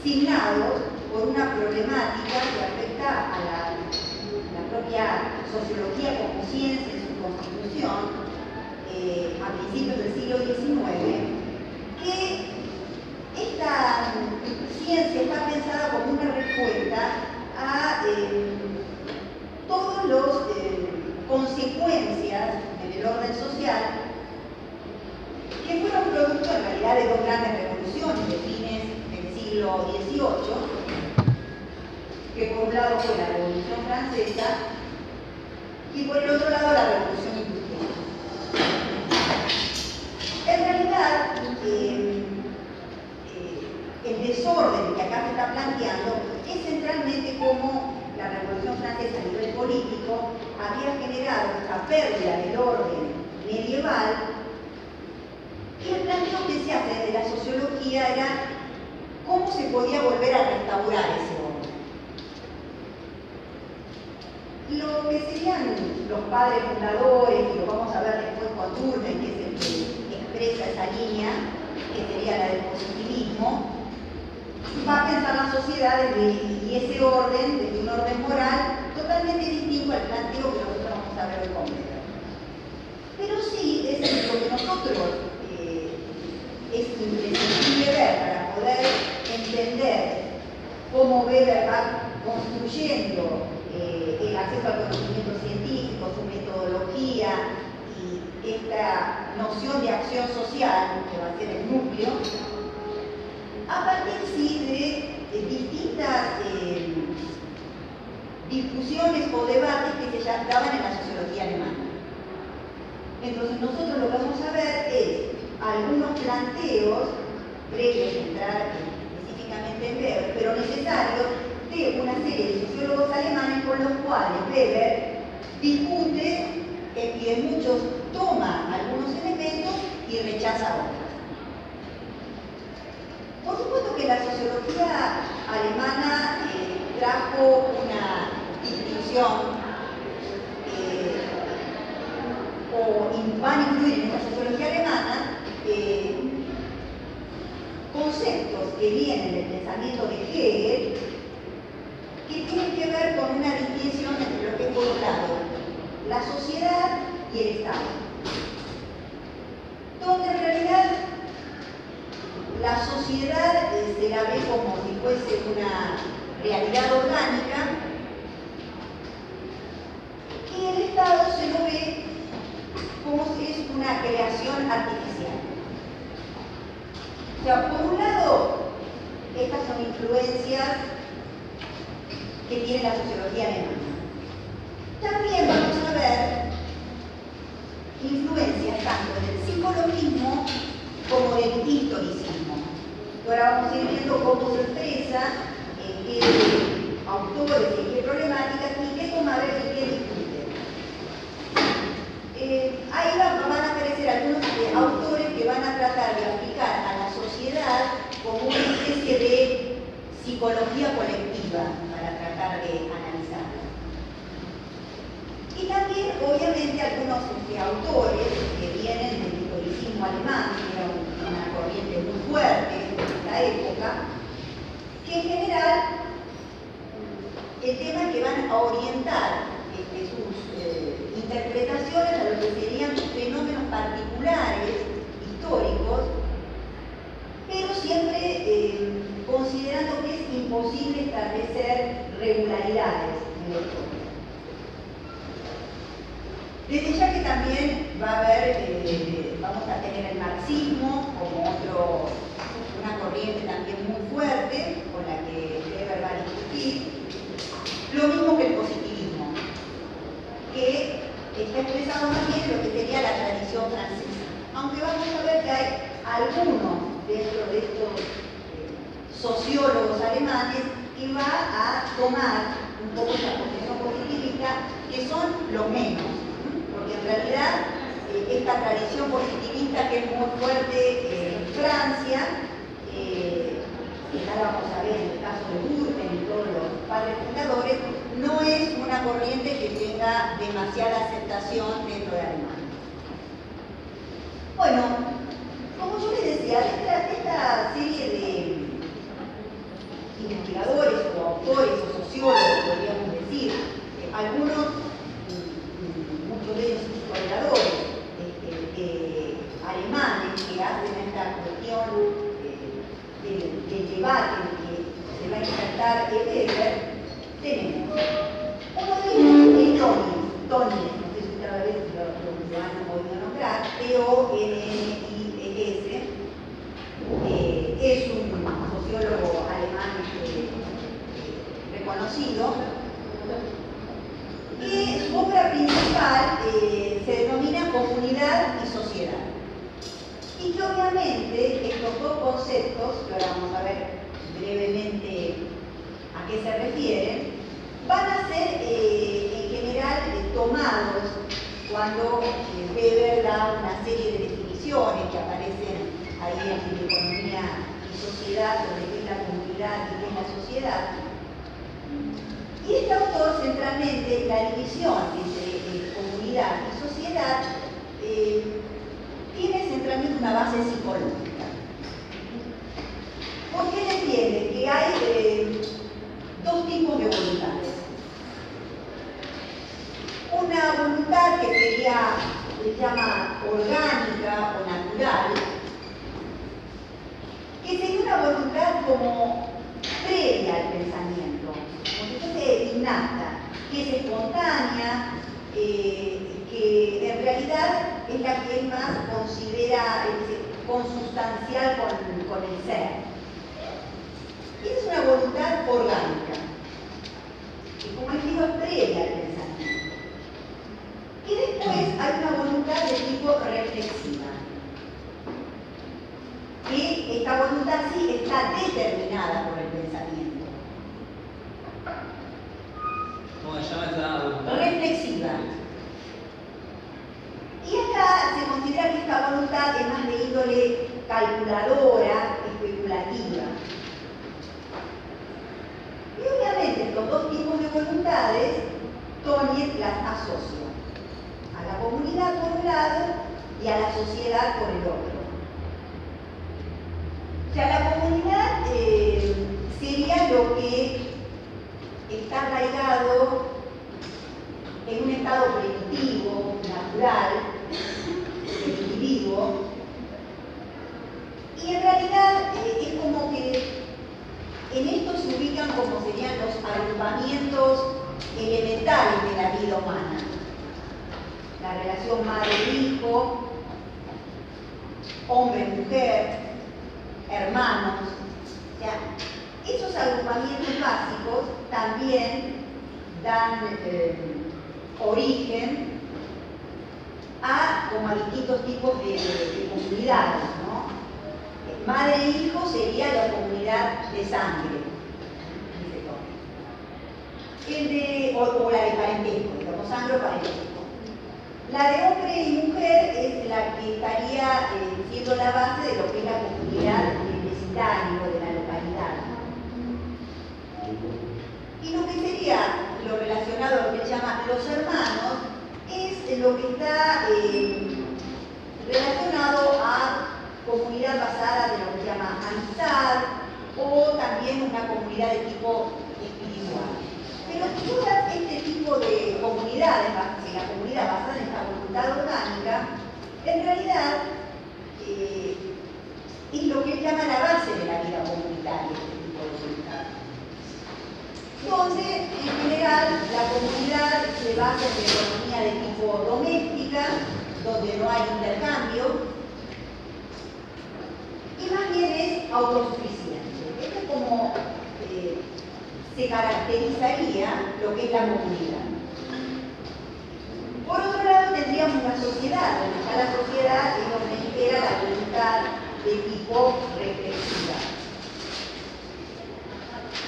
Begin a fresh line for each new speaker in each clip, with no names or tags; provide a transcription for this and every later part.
signados por una problemática que afecta a la propia sociología como ciencia en su constitución, a principios del siglo XIX, que esta ciencia está pensada como una respuesta a todas las consecuencias en el orden social que fueron producto en realidad de dos grandes revoluciones de fines del siglo XVIII, que por un lado fue la Revolución Francesa y por el otro lado la Revolución Industrial. En realidad, el desorden que acá se está planteando es centralmente cómo la Revolución Francesa a nivel político había generado esta pérdida del orden medieval, y el planteo que se hace desde la sociología era cómo se podía volver a restaurar ese orden. Lo que serían los padres fundadores, y lo vamos a ver después con Durkheim, que es el que expresa esa línea, que sería la del positivismo, va a pensar la sociedad y ese orden, desde un orden moral, totalmente distinto al planteo que nosotros vamos a ver hoy con Weber. Pero sí, es lo que nosotros es imprescindible ver para poder entender cómo Weber va construyendo el acceso al conocimiento científico, su metodología y esta noción de acción social, que va a ser el núcleo, a partir sí de distintas discusiones o debates que se ya daban en la sociología alemana. Entonces nosotros lo que vamos a ver es algunos planteos, previos a entrar específicamente en Weber, pero necesarios, de una serie de sociólogos alemanes con los cuales Weber discute y de muchos toma algunos elementos y rechaza otros. Por supuesto que la sociología alemana trajo una distinción o van a incluir en esta sociología alemana conceptos que vienen del pensamiento de Hegel, que tienen que ver con una distinción entre lo que es por un lado la sociedad y el Estado, donde en realidad la sociedad se la ve como si fuese una realidad orgánica y el Estado se lo ve como si es una creación artificial. O sea, por un lado, estas son influencias que tiene la sociología alemana. También vamos a ver influencias tanto del psicologismo como del historicismo. Ahora vamos a ir viendo cómo se expresa, en qué autores, en qué problemáticas y qué toma ver y qué discute. Ahí van a aparecer algunos autores que van a tratar de aplicar a la sociedad como una especie de psicología colectiva para tratar de analizarla. Y también, obviamente, algunos autores que vienen del historicismo alemán, que era una corriente muy fuerte en esta época, que en general el tema es que van a orientar sus interpretaciones a lo que serían fenómenos particulares, históricos, pero siempre considerando que es imposible establecer regularidades en la historia. Desde ya que también va a haber, vamos a tener el marxismo como una corriente también muy fuerte, con la que Weber va a discutir, lo mismo que el positivismo, que está expresado más bien en lo que sería la tradición francesa. Aunque vamos a ver que hay algunos dentro de estos sociólogos alemanes que va a tomar un poco esa posición positivista, que son los menos. Porque en realidad esta tradición positivista que es muy fuerte en Francia, que ya vamos a ver en el caso de Durkheim y todos los padres fundadores, no es una corriente que tenga demasiada aceptación dentro de Alemania. Bueno, como yo les decía, esta serie esta cuestión del debate que se va a insertar en Weber, tenemos uno de ellos es Tönnies, no sé si otra vez lo han podido nombrar, Tönnies, es un sociólogo alemán reconocido, y su obra principal se denomina Comunidad y Sociedad. Y que obviamente estos dos conceptos, que ahora vamos a ver brevemente a qué se refieren, van a ser en general tomados cuando Weber da una serie de definiciones que aparecen ahí en Economía y Sociedad, sobre qué es la comunidad y qué es la sociedad. Y este autor, centralmente, la división entre comunidad y sociedad tiene centralmente una base psicológica. Porque él entiende que hay dos tipos de voluntades. Una voluntad que sería, se llama orgánica o natural, que sería una voluntad como previa al pensamiento, como si fuese innata, que es espontánea, que en realidad es la que él más considera consustancial con el ser. Y es una voluntad orgánica, que como les digo es previa al pensamiento. Y después hay una voluntad de tipo reflexiva, que esta voluntad sí está determinada por el pensamiento.
¿Cómo se llama esa voluntad?
Reflexiva. Y acá se considera que esta voluntad es más de índole calculadora, especulativa. Y obviamente estos dos tipos de voluntades, Tönnies las asocia a la comunidad por un lado y a la sociedad por el otro. O sea, la comunidad sería lo que está arraigado en un estado primitivo, natural, del individuo, y en realidad es como que en esto se ubican como serían los agrupamientos elementales de la vida humana. La relación madre-hijo, hombre-mujer, hermanos. O sea, esos agrupamientos básicos también dan origen a como a distintos tipos de comunidades, ¿no? Madre e hijo sería la comunidad de sangre, o la de parentesco, digamos, sangre o parentesco. La de hombre y mujer es la que estaría siendo la base de lo que es la comunidad del vecindario, de la localidad. Y lo que sería lo relacionado a lo que se llama los hermanos es lo que está relacionado a comunidad basada de lo que se llama amistad o también una comunidad de tipo espiritual. Pero todo este tipo de comunidades, la comunidad basada en esta voluntad orgánica, en realidad es lo que él llama la base de la vida comunitaria, este tipo de voluntad. Donde, en general, la comunidad se basa en la economía de tipo doméstica, donde no hay intercambio, y más bien es autosuficiente. Esto es como se caracterizaría lo que es la comunidad. Por otro lado tendríamos la sociedad, donde ya la sociedad es donde impera la voluntad de tipo reflexiva.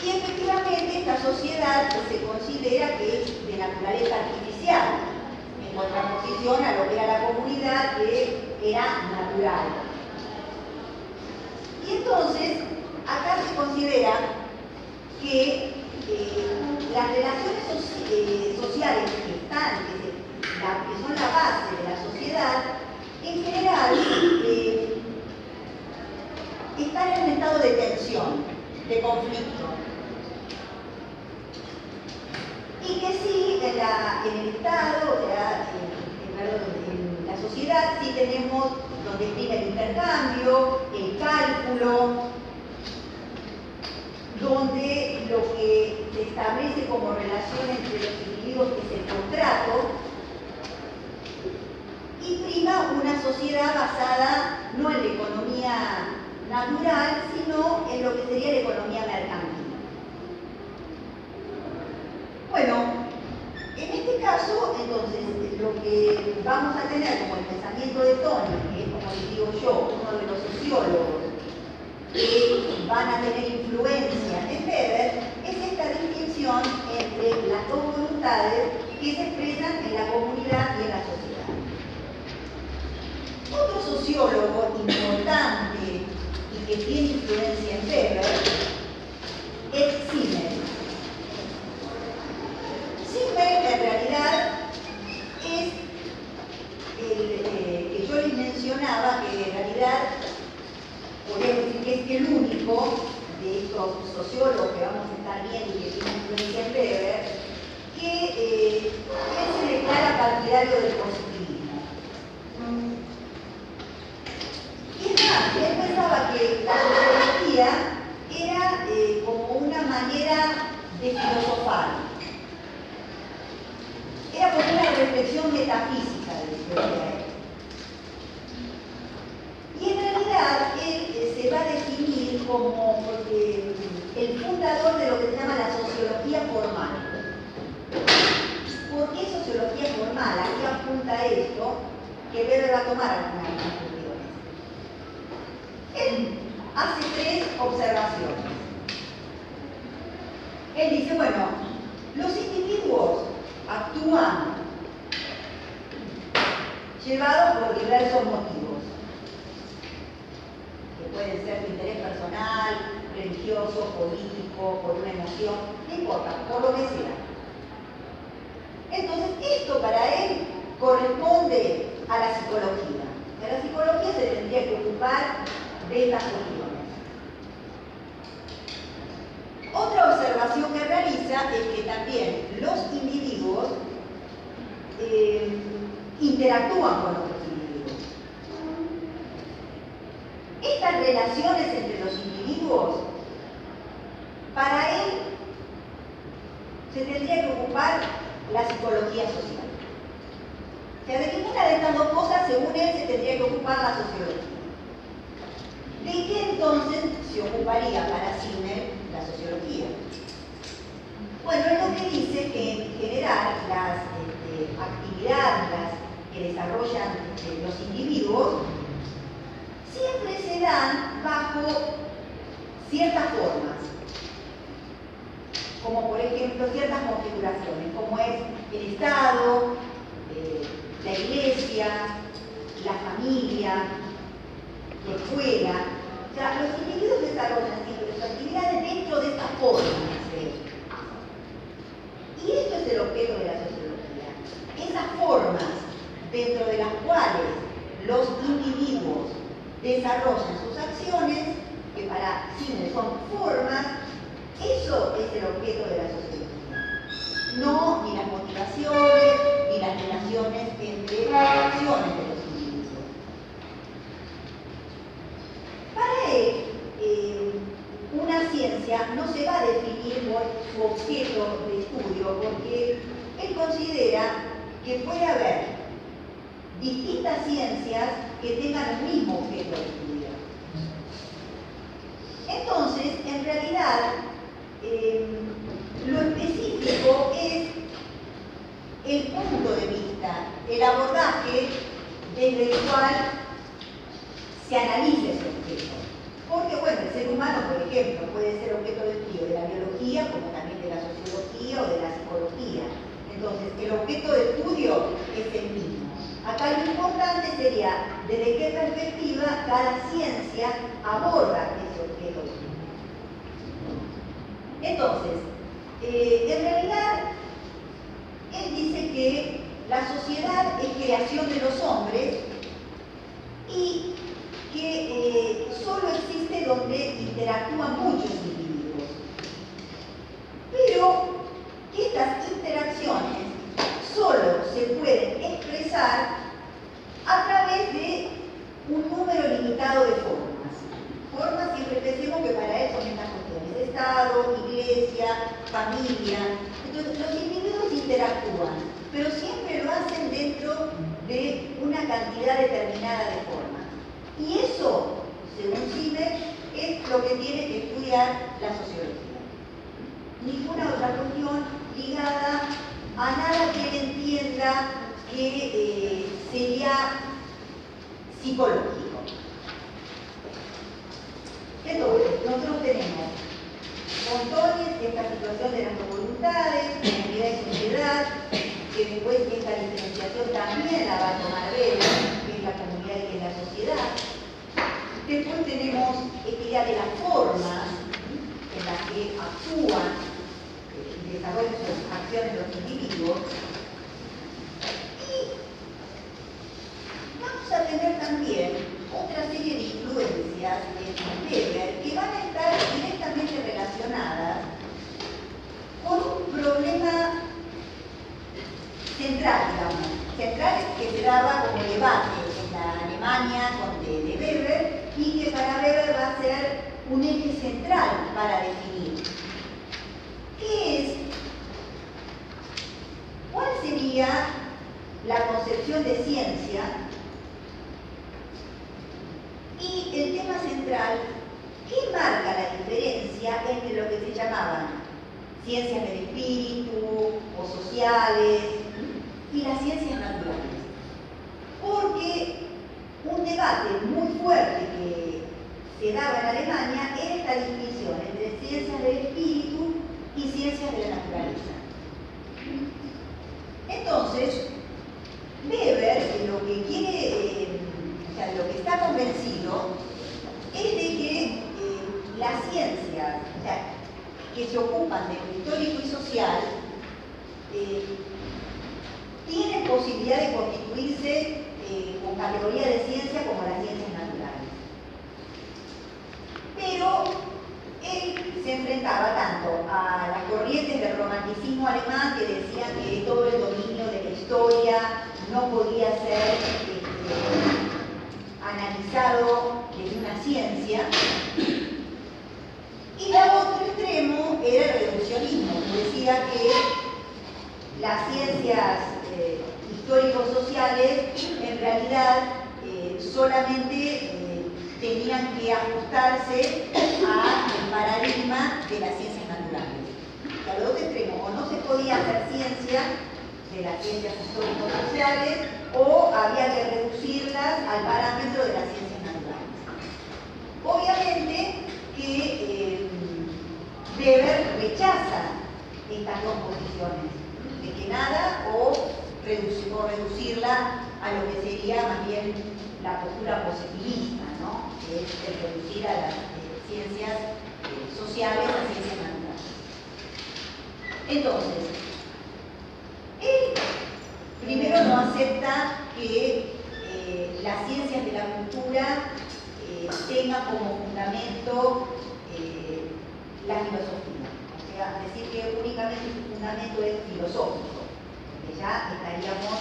Y efectivamente esta sociedad se considera que es de naturaleza artificial, en contraposición a lo que era la comunidad, que era natural. Y entonces, acá se considera que las relaciones sociales que son la base de la sociedad, en general están en un estado de tensión, de conflicto. Y que sí, en el Estado, en la sociedad, sí tenemos donde prima el intercambio, el cálculo, donde lo que se establece como relación entre los individuos es el contrato, y prima una sociedad basada no en la economía natural, sino en lo que sería la economía mercantil. Bueno, en este caso, entonces, lo que vamos a tener como el pensamiento de Tony, que es, como les digo yo, uno de los sociólogos que van a tener influencia en Weber, es esta distinción entre las dos voluntades que se expresan en la comunidad y en la sociedad. Otro sociólogo importante y que tiene influencia en Weber es Simmel. Simmel en realidad es el que yo les mencionaba, que en realidad podemos decir que es el único de estos sociólogos que vamos a estar viendo y que tiene influencia en Weber, que él se declara partidario del positivismo. Y es más, él pensaba que la sociología era como una manera de filosofar. Era como una reflexión metafísica, decía él. Y en realidad él se va a definir como el fundador de lo que se llama la sociología formal. ¿Por qué sociología formal? Aquí apunta esto, que Weber va a tomar algunas conclusiones. Él hace tres observaciones. Él dice, bueno, los individuos actúan llevados por diversos motivos, que pueden ser de interés personal, religioso, político, por una emoción, no importa, por lo que sea. Entonces, esto para él corresponde a la psicología. Y a la psicología se tendría que ocupar de estas cuestiones. Otra observación que realiza es que también los individuos interactúan con otros individuos. Estas relaciones entre los individuos, para él, se tendría que ocupar la psicología social. O sea, de ninguna de estas dos cosas, según él, se tendría que ocupar la sociología. ¿De qué entonces se ocuparía para Simmel la sociología? Bueno, es lo que dice que en general las actividades que desarrollan los individuos siempre se dan bajo ciertas formas, como por ejemplo ciertas configuraciones, como es el Estado, la Iglesia, la familia, la escuela. O sea, los individuos desarrollan siempre sus actividades dentro de estas formas. Y esto es el objeto de la sociología. Esas formas dentro de las cuales los individuos desarrollan sus acciones, que para Simmel son formas, eso es el objeto de la sociología. No ni las motivaciones, ni las relaciones entre las acciones de los individuos. Para él, una ciencia no se va a definir por su objeto de estudio, porque él considera que puede haber distintas ciencias que tengan el mismo objeto de estudio. Entonces, en realidad, lo específico es el punto de vista, el abordaje desde el cual se analiza ese objeto. Porque, bueno, el ser humano, por ejemplo, puede ser objeto de estudio de la biología, como también de la sociología o de la psicología. Entonces, el objeto de estudio es el mismo. Acá lo importante sería desde qué perspectiva cada ciencia aborda ese objeto de estudio. Entonces, en realidad, él dice que la sociedad es creación de los hombres y que solo existe donde interactúan muchos individuos. Pero que estas interacciones solo se pueden expresar a través de un cantidad determinada de formas. Y eso, según Zimmer, es lo que tiene que estudiar la sociología. Ninguna otra cuestión ligada a nada que él entienda que sería psicológico. Entonces, nosotros tenemos montones de esta situación de las dos voluntades, comunidad y sociedad, que después esta diferenciación también la va a tomar Weber, que es la comunidad y que es la sociedad. Después tenemos esta idea de las formas en las que actúan y desarrollan sus acciones los individuos. Y vamos a tener también otra serie de influencias de Weber que van a estar directamente relacionadas con un problema central, digamos, central que se daba como debate en la Alemania de Weber y que para Weber va a ser un eje central para definir. ¿Qué es? ¿Cuál sería la concepción de ciencia? Y el tema central, ¿qué marca la diferencia entre lo que se llamaban ciencias del espíritu o sociales y las ciencias naturales? Porque un debate muy fuerte que se daba en Alemania era esta distinción entre ciencias del espíritu y ciencias de la naturaleza. Entonces, Weber lo que quiere, lo que está convencido es de que las ciencias que se ocupan de lo histórico y social tienen posibilidad de constituirse con categoría de ciencia como las ciencias naturales. Pero él se enfrentaba tanto a las corrientes del romanticismo alemán que decían que todo el dominio de la historia no podía ser analizado desde una ciencia, y el otro extremo era el reduccionismo, que decía que las ciencias histórico-sociales en realidad solamente tenían que ajustarse al paradigma de las ciencias naturales. A los dos extremos, o no se podía hacer ciencia de las ciencias histórico-sociales o había que reducirlas al parámetro de las ciencias naturales. Obviamente que Weber rechaza estas dos posiciones, de que nada o reducirla a lo que sería más bien la postura positivista, ¿no? Que es el reducir a las ciencias sociales a ciencias naturales. Entonces, él primero no acepta que las ciencias de la cultura tengan como fundamento la filosofía. O sea, decir que únicamente su fundamento es filosófico, porque ya estaríamos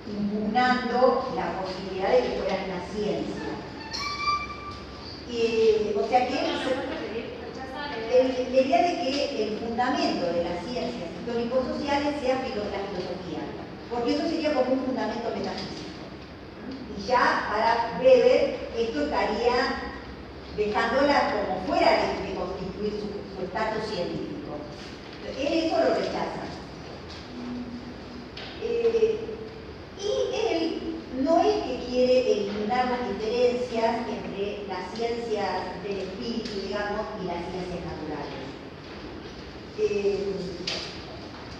impugnando la posibilidad de que fuera una ciencia. O sea que la idea de que el fundamento de las ciencias histórico-sociales sea la filosofía, porque eso sería como un fundamento metafísico. Y ya para Weber esto estaría dejándola como fuera de constituir su estatus científico. Él eso lo rechaza. Y él no es que quiere eliminar las diferencias entre las ciencias del espíritu, digamos, y las ciencias naturales.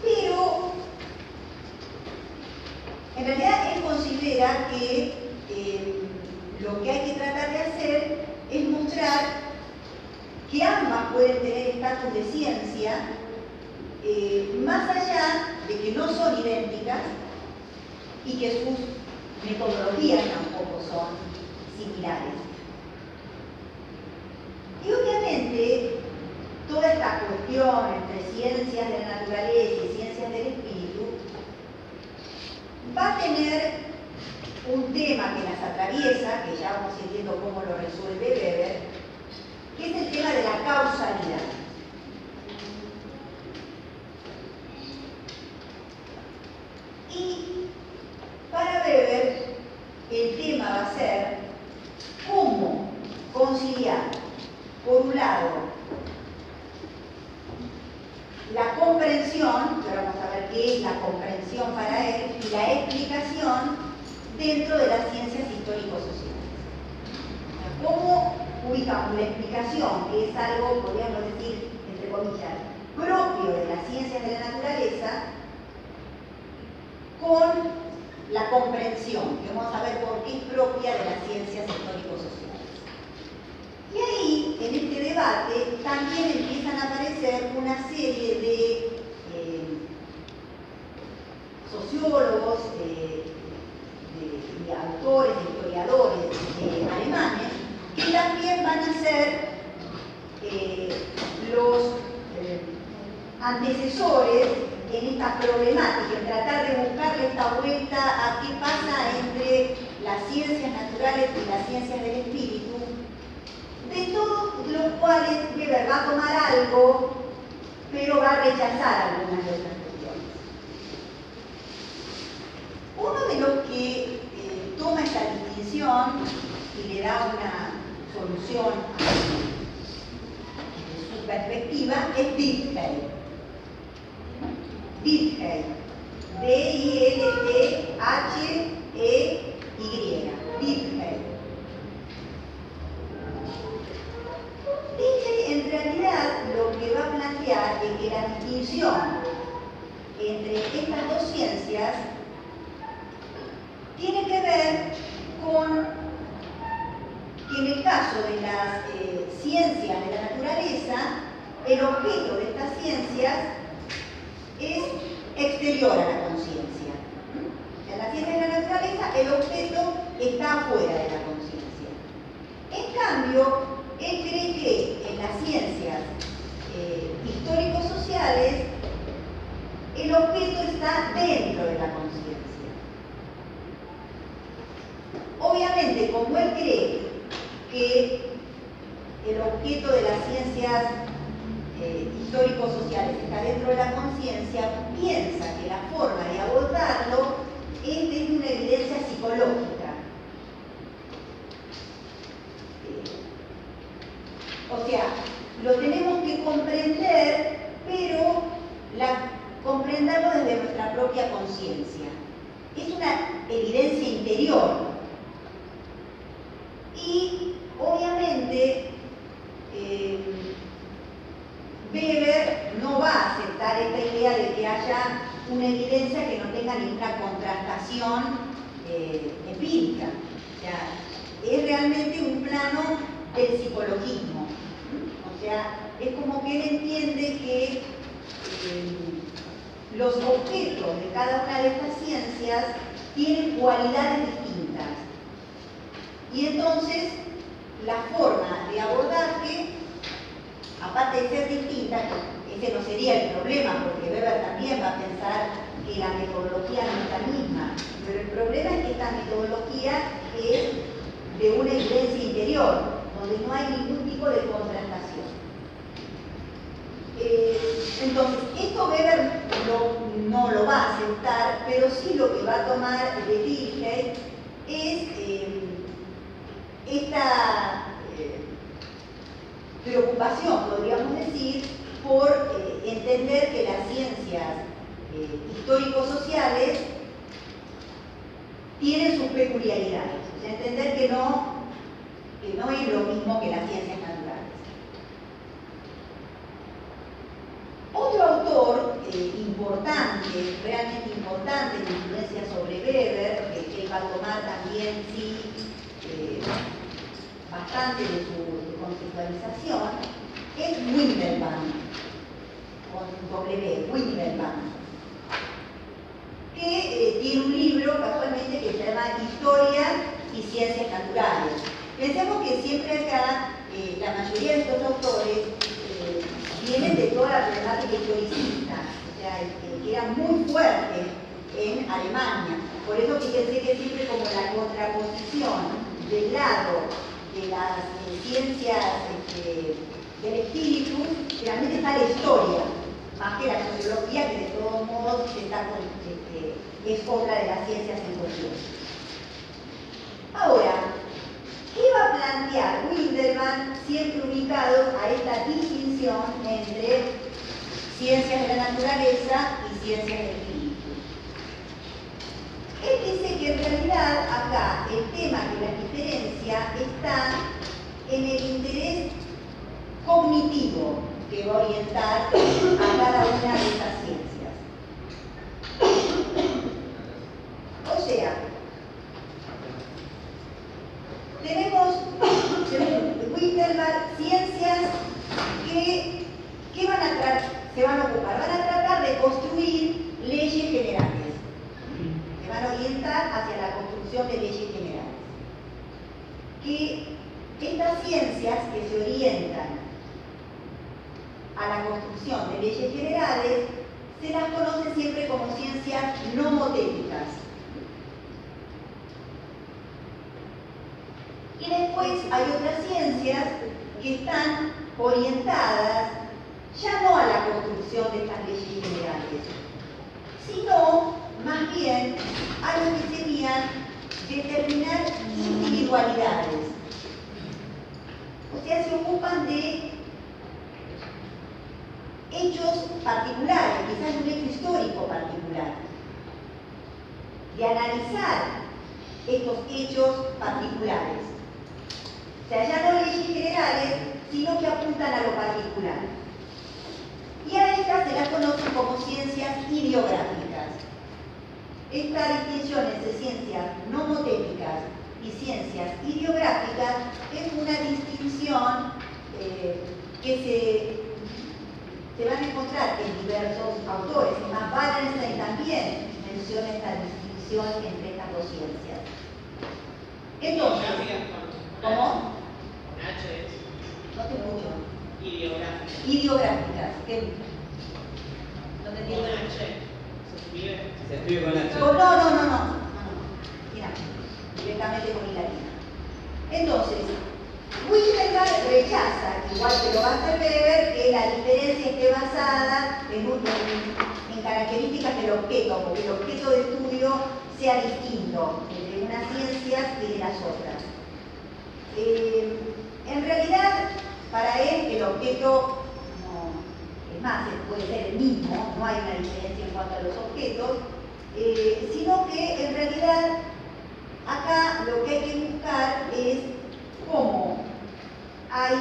Pero en realidad él considera que lo que hay que tratar de hacer es mostrar que ambas pueden tener estatus de ciencia, más allá de que no son idénticas y que sus metodologías tampoco son similares. Y obviamente toda esta cuestión entre ciencias de la naturaleza y ciencias del espíritu va a tener un tema que las atraviesa, que ya vamos a ir viendo cómo lo resuelve Weber, que es el tema de la causalidad. Y para Weber, conciliar, por un lado, la comprensión, que ahora vamos a ver qué es la comprensión para él, y la explicación dentro de las ciencias histórico-sociales. ¿Cómo ubicamos la explicación, que es algo, podríamos decir, entre comillas, propio de las ciencias de la naturaleza, con la comprensión, que vamos a ver por qué es propia de las ciencias histórico-sociales? Y ahí, en este debate, también empiezan a aparecer una serie de sociólogos, de autores, de historiadores alemanes, que también van a ser los antecesores en esta problemática, en tratar de buscarle esta vuelta a qué pasa entre las ciencias naturales y las ciencias del espíritu, de todos los cuales Weber va a tomar algo, pero va a rechazar algunas de otras cuestiones. Uno de los que toma esta distinción y le da una solución a su perspectiva es Dilthey. Dilthey. D-I-L-T-H-E-Y. Dilthey. Dilthey en realidad lo que va a plantear es que la distinción entre estas dos ciencias tiene que ver con que en el caso de las ciencias de la naturaleza, el objeto de estas ciencias es exterior a la conciencia. En las ciencias de la naturaleza, el objeto está afuera de la conciencia. En cambio, él cree que en las ciencias histórico-sociales, el objeto está dentro de la conciencia. Obviamente, como él cree que el objeto de las ciencias histórico-sociales está dentro de la conciencia, piensa que la forma de abordarlo es desde una evidencia psicológica. O sea, lo tenemos que comprender, pero comprenderlo desde nuestra propia conciencia. Es una evidencia interior. Y obviamente Weber no va a aceptar esta idea de que haya una evidencia que no tenga ninguna contrastación empírica. O sea, es realmente un plano del psicologismo. O sea, es como que él entiende que los objetos de cada una de estas ciencias tienen cualidades distintas. Y entonces, la forma de abordaje, aparte de ser distinta, ese no sería el problema, porque Weber también va a pensar que la metodología no es la misma, pero el problema es que esta metodología es de una evidencia interior, donde no hay ningún tipo de contrastación. Entonces, esto Weber no lo va a aceptar, pero sí lo que va a tomar de Dilthey es esta preocupación, podríamos decir, por entender que las ciencias histórico-sociales tienen sus peculiaridades, o sea, entender que no es lo mismo que las ciencias naturales. Otro autor importante, realmente importante, de influencia sobre Weber, que él va a tomar también, sí, bastante de su conceptualización, es Windelband, con W, Windelband, que tiene un libro casualmente que se llama Historia y Ciencias Naturales. Pensemos que siempre acá la mayoría de estos autores vienen de toda la problemática historicista, o sea, que eran muy fuertes en Alemania. Por eso fíjense que siempre como la contraposición del lado de las ciencias del espíritu, realmente está la historia, más que la sociología, que de todos modos es otra de las ciencias en cuestión. Ahora, ¿qué va a plantear Weber Winkelmann siempre ubicados a esta distinción entre ciencias de la naturaleza y ciencias del espíritu. Él dice que en realidad acá el tema que las diferencia está en el interés cognitivo que va a orientar a cada una de estas ciencias. O sea, tenemos Winkelmann ciencias que se van a ocupar, van a tratar de construir leyes generales, que van a orientar hacia la construcción de leyes generales. Que estas ciencias que se orientan a la construcción de leyes generales se las conoce siempre como ciencias nomotécnicas. Y después hay otras ciencias que están orientadas ya no a la construcción de estas leyes generales, sino más bien a lo que serían determinar individualidades. O sea, se ocupan de hechos particulares, quizás un hecho histórico particular, de analizar estos hechos particulares. O sea, ya no leyes generales, sino que apuntan a lo particular. Y a estas se las conocen como ciencias ideográficas. Esta distinción entre ciencias nomotécnicas y ciencias ideográficas es una distinción que se van a encontrar en diversos autores. Es más, Wallenstein también menciona esta distinción entre estas dos ciencias. Entonces, ¿cómo?
Con H es
No te escucho.
ideográfica.
Ideográficas. No te
Con
entiendo.
H se escribe.
Se escribe con H.
No. Mira, directamente con I latina. Entonces, Winkelmann rechaza, igual que lo va a hacer Weber, que la diferencia esté basada en características del objeto, porque el objeto de estudio sea distinto entre unas ciencias y de las otras. En realidad, para él el objeto no, es más, puede ser el mismo, no hay una diferencia en cuanto a los objetos, sino que en realidad acá lo que hay que buscar es cómo hay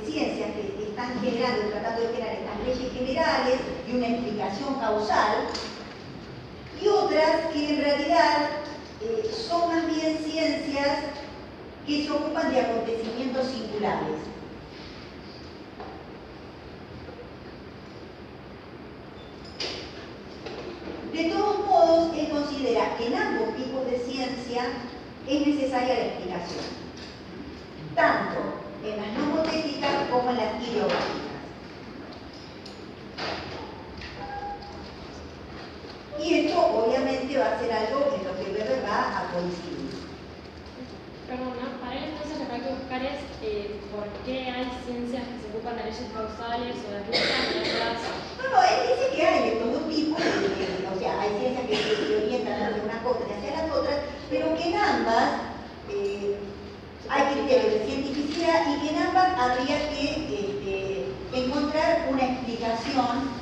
ciencias que están tratando de generar estas leyes generales y una explicación causal, y otras que en realidad son más bien ciencias que se ocupan de acontecimientos singulares. De todos modos, él considera que en ambos tipos de ciencia es necesaria la explicación, tanto en las nomotécnicas como en las ideográficas. Y esto obviamente va a ser algo en lo que Weber va a coincidir.
Perdona, para él entonces lo que hay que buscar es por qué hay ciencias que se ocupan de leyes causales o de aplicación y otras.
No, él dice que hay de todo tipo, o sea, hay ciencias que se orientan hacia una cosa y hacia las otras, pero que en ambas hay criterios de cientificidad y que en ambas habría que encontrar una explicación,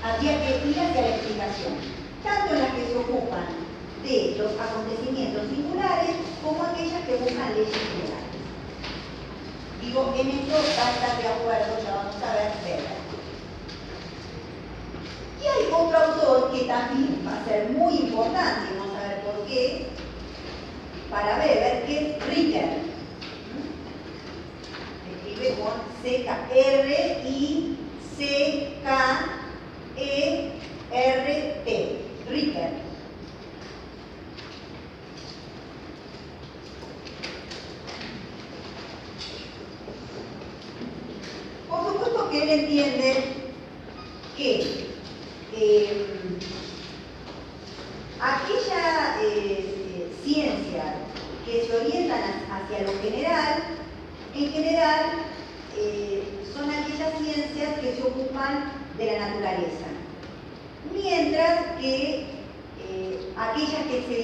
habría que ir hacia la explicación, tanto en las que se ocupan de los acontecimientos singulares como aquellas que buscan leyes generales. Digo, en esto va a estar de acuerdo, ya vamos a ver Weber. Y hay otro autor que también va a ser muy importante, y vamos a ver por qué, para Weber, que es Ritter. Escribe con C-R-I-C-K-E-R-T. Ritter. Por supuesto que él entiende que aquella ciencia que se orientan hacia lo general, en general son aquellas ciencias que se ocupan de la naturaleza, mientras que aquellas que se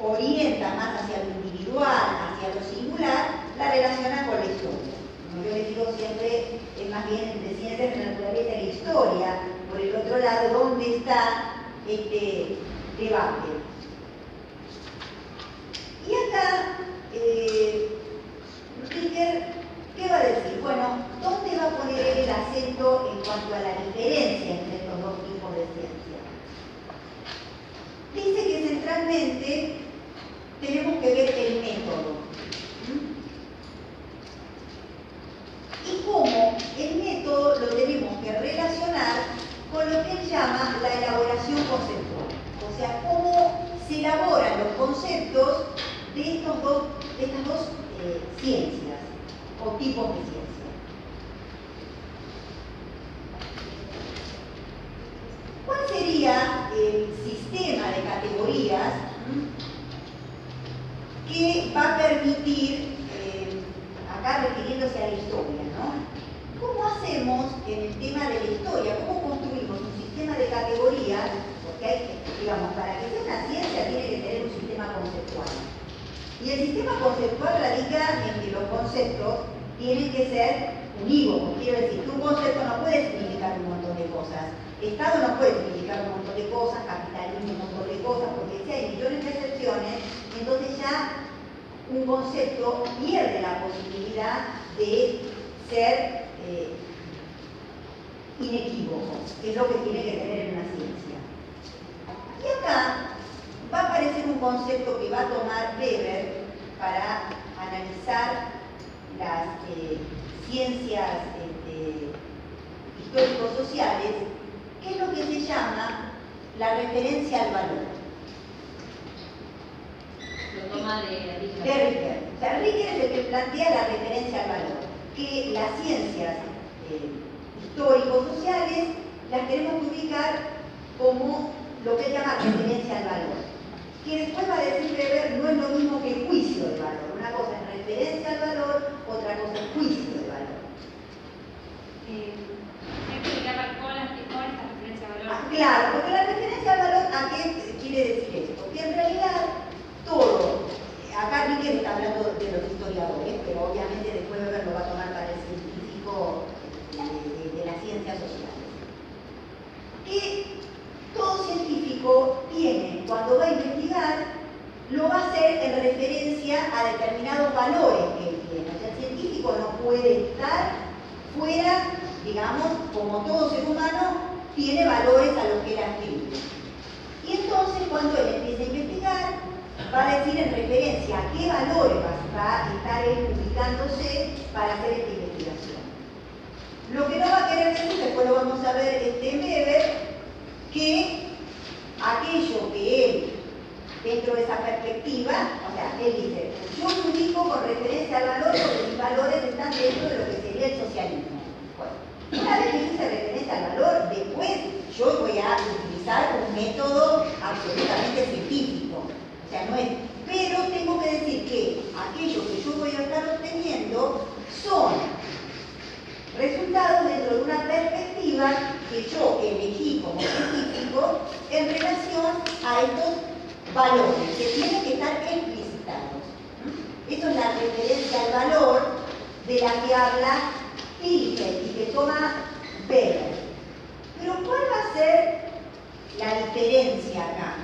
orientan más hacia lo individual, hacia lo singular, la relaciona con la historia. Como yo les digo siempre, es más bien entre ciencias de la naturaleza y la historia. Por el otro lado, ¿dónde está este debate? Y acá, Ricker, ¿qué va a decir? Bueno, ¿dónde va a poner él el acento en cuanto a la diferencia entre estos dos tipos de ciencia? Dice que centralmente tenemos que ver el método. Y cómo el método lo tenemos que relacionar con lo que él llama la elaboración conceptual. O sea, cómo se elaboran los conceptos de estas dos ciencias o tipos de ciencia. ¿Cuál sería el sistema de categorías que va a permitir, acá refiriéndose a la historia, ¿no? ¿Cómo hacemos en el tema de la historia? ¿Cómo construimos un sistema de categorías? Porque hay que, digamos, para que sea una ciencia tiene que tener un sistema conceptual. Y el sistema conceptual radica en que los conceptos tienen que ser unívocos. Quiero decir que un concepto no puede significar un montón de cosas. Estado no puede significar un montón de cosas, capitalismo un montón de cosas, porque si hay millones de excepciones, entonces ya un concepto pierde la posibilidad de ser inequívoco, que es lo que tiene que tener en una ciencia. Y acá va a aparecer un concepto que va a tomar Weber para analizar las ciencias histórico-sociales, que es lo que se llama la referencia al valor.
Lo toma de Ricker.
De Ricker. O sea, Ricker es el que plantea la referencia al valor, que las ciencias histórico-sociales las tenemos que ubicar como lo que él llama referencia al valor. Que después va a decir Weber, no es lo mismo que juicio de valor. Una cosa es referencia al valor, otra cosa es juicio de valor.
Hay que explicar cuál es esta referencia a valor.
Claro, porque la referencia al valor, ¿a qué quiere decir esto? Que en realidad todo, acá Ricker está hablando de los historiadores, pero obviamente después Weber lo va a tomar para el científico de las ciencias sociales. Que todo científico tiene, cuando va a investigar, lo va a hacer en referencia a determinados valores que él tiene. O sea, el científico no puede estar fuera, digamos, como todo ser humano, tiene valores a los que él atribuye. Y entonces, cuando él empieza a investigar, va a decir en referencia a qué valores va a estar él ubicándose para hacer esta investigación. Lo que no va a querer decir, después lo vamos a ver en Weber, que aquello que él, dentro de esa perspectiva, o sea, él dice, yo me ubico con referencia al valor porque mis valores están dentro de lo que sería el socialismo. Bueno, una vez que hice referencia al valor, después yo voy a utilizar un método absolutamente científico. O sea, no es, pero tengo que decir que aquello que yo voy a estar obteniendo son resultados dentro de una perspectiva que yo elegí como científico en relación a estos valores que tienen que estar explicitados. Esto es la referencia al valor de la que habla Tilke y que toma Weber. Pero ¿cuál va a ser la diferencia acá?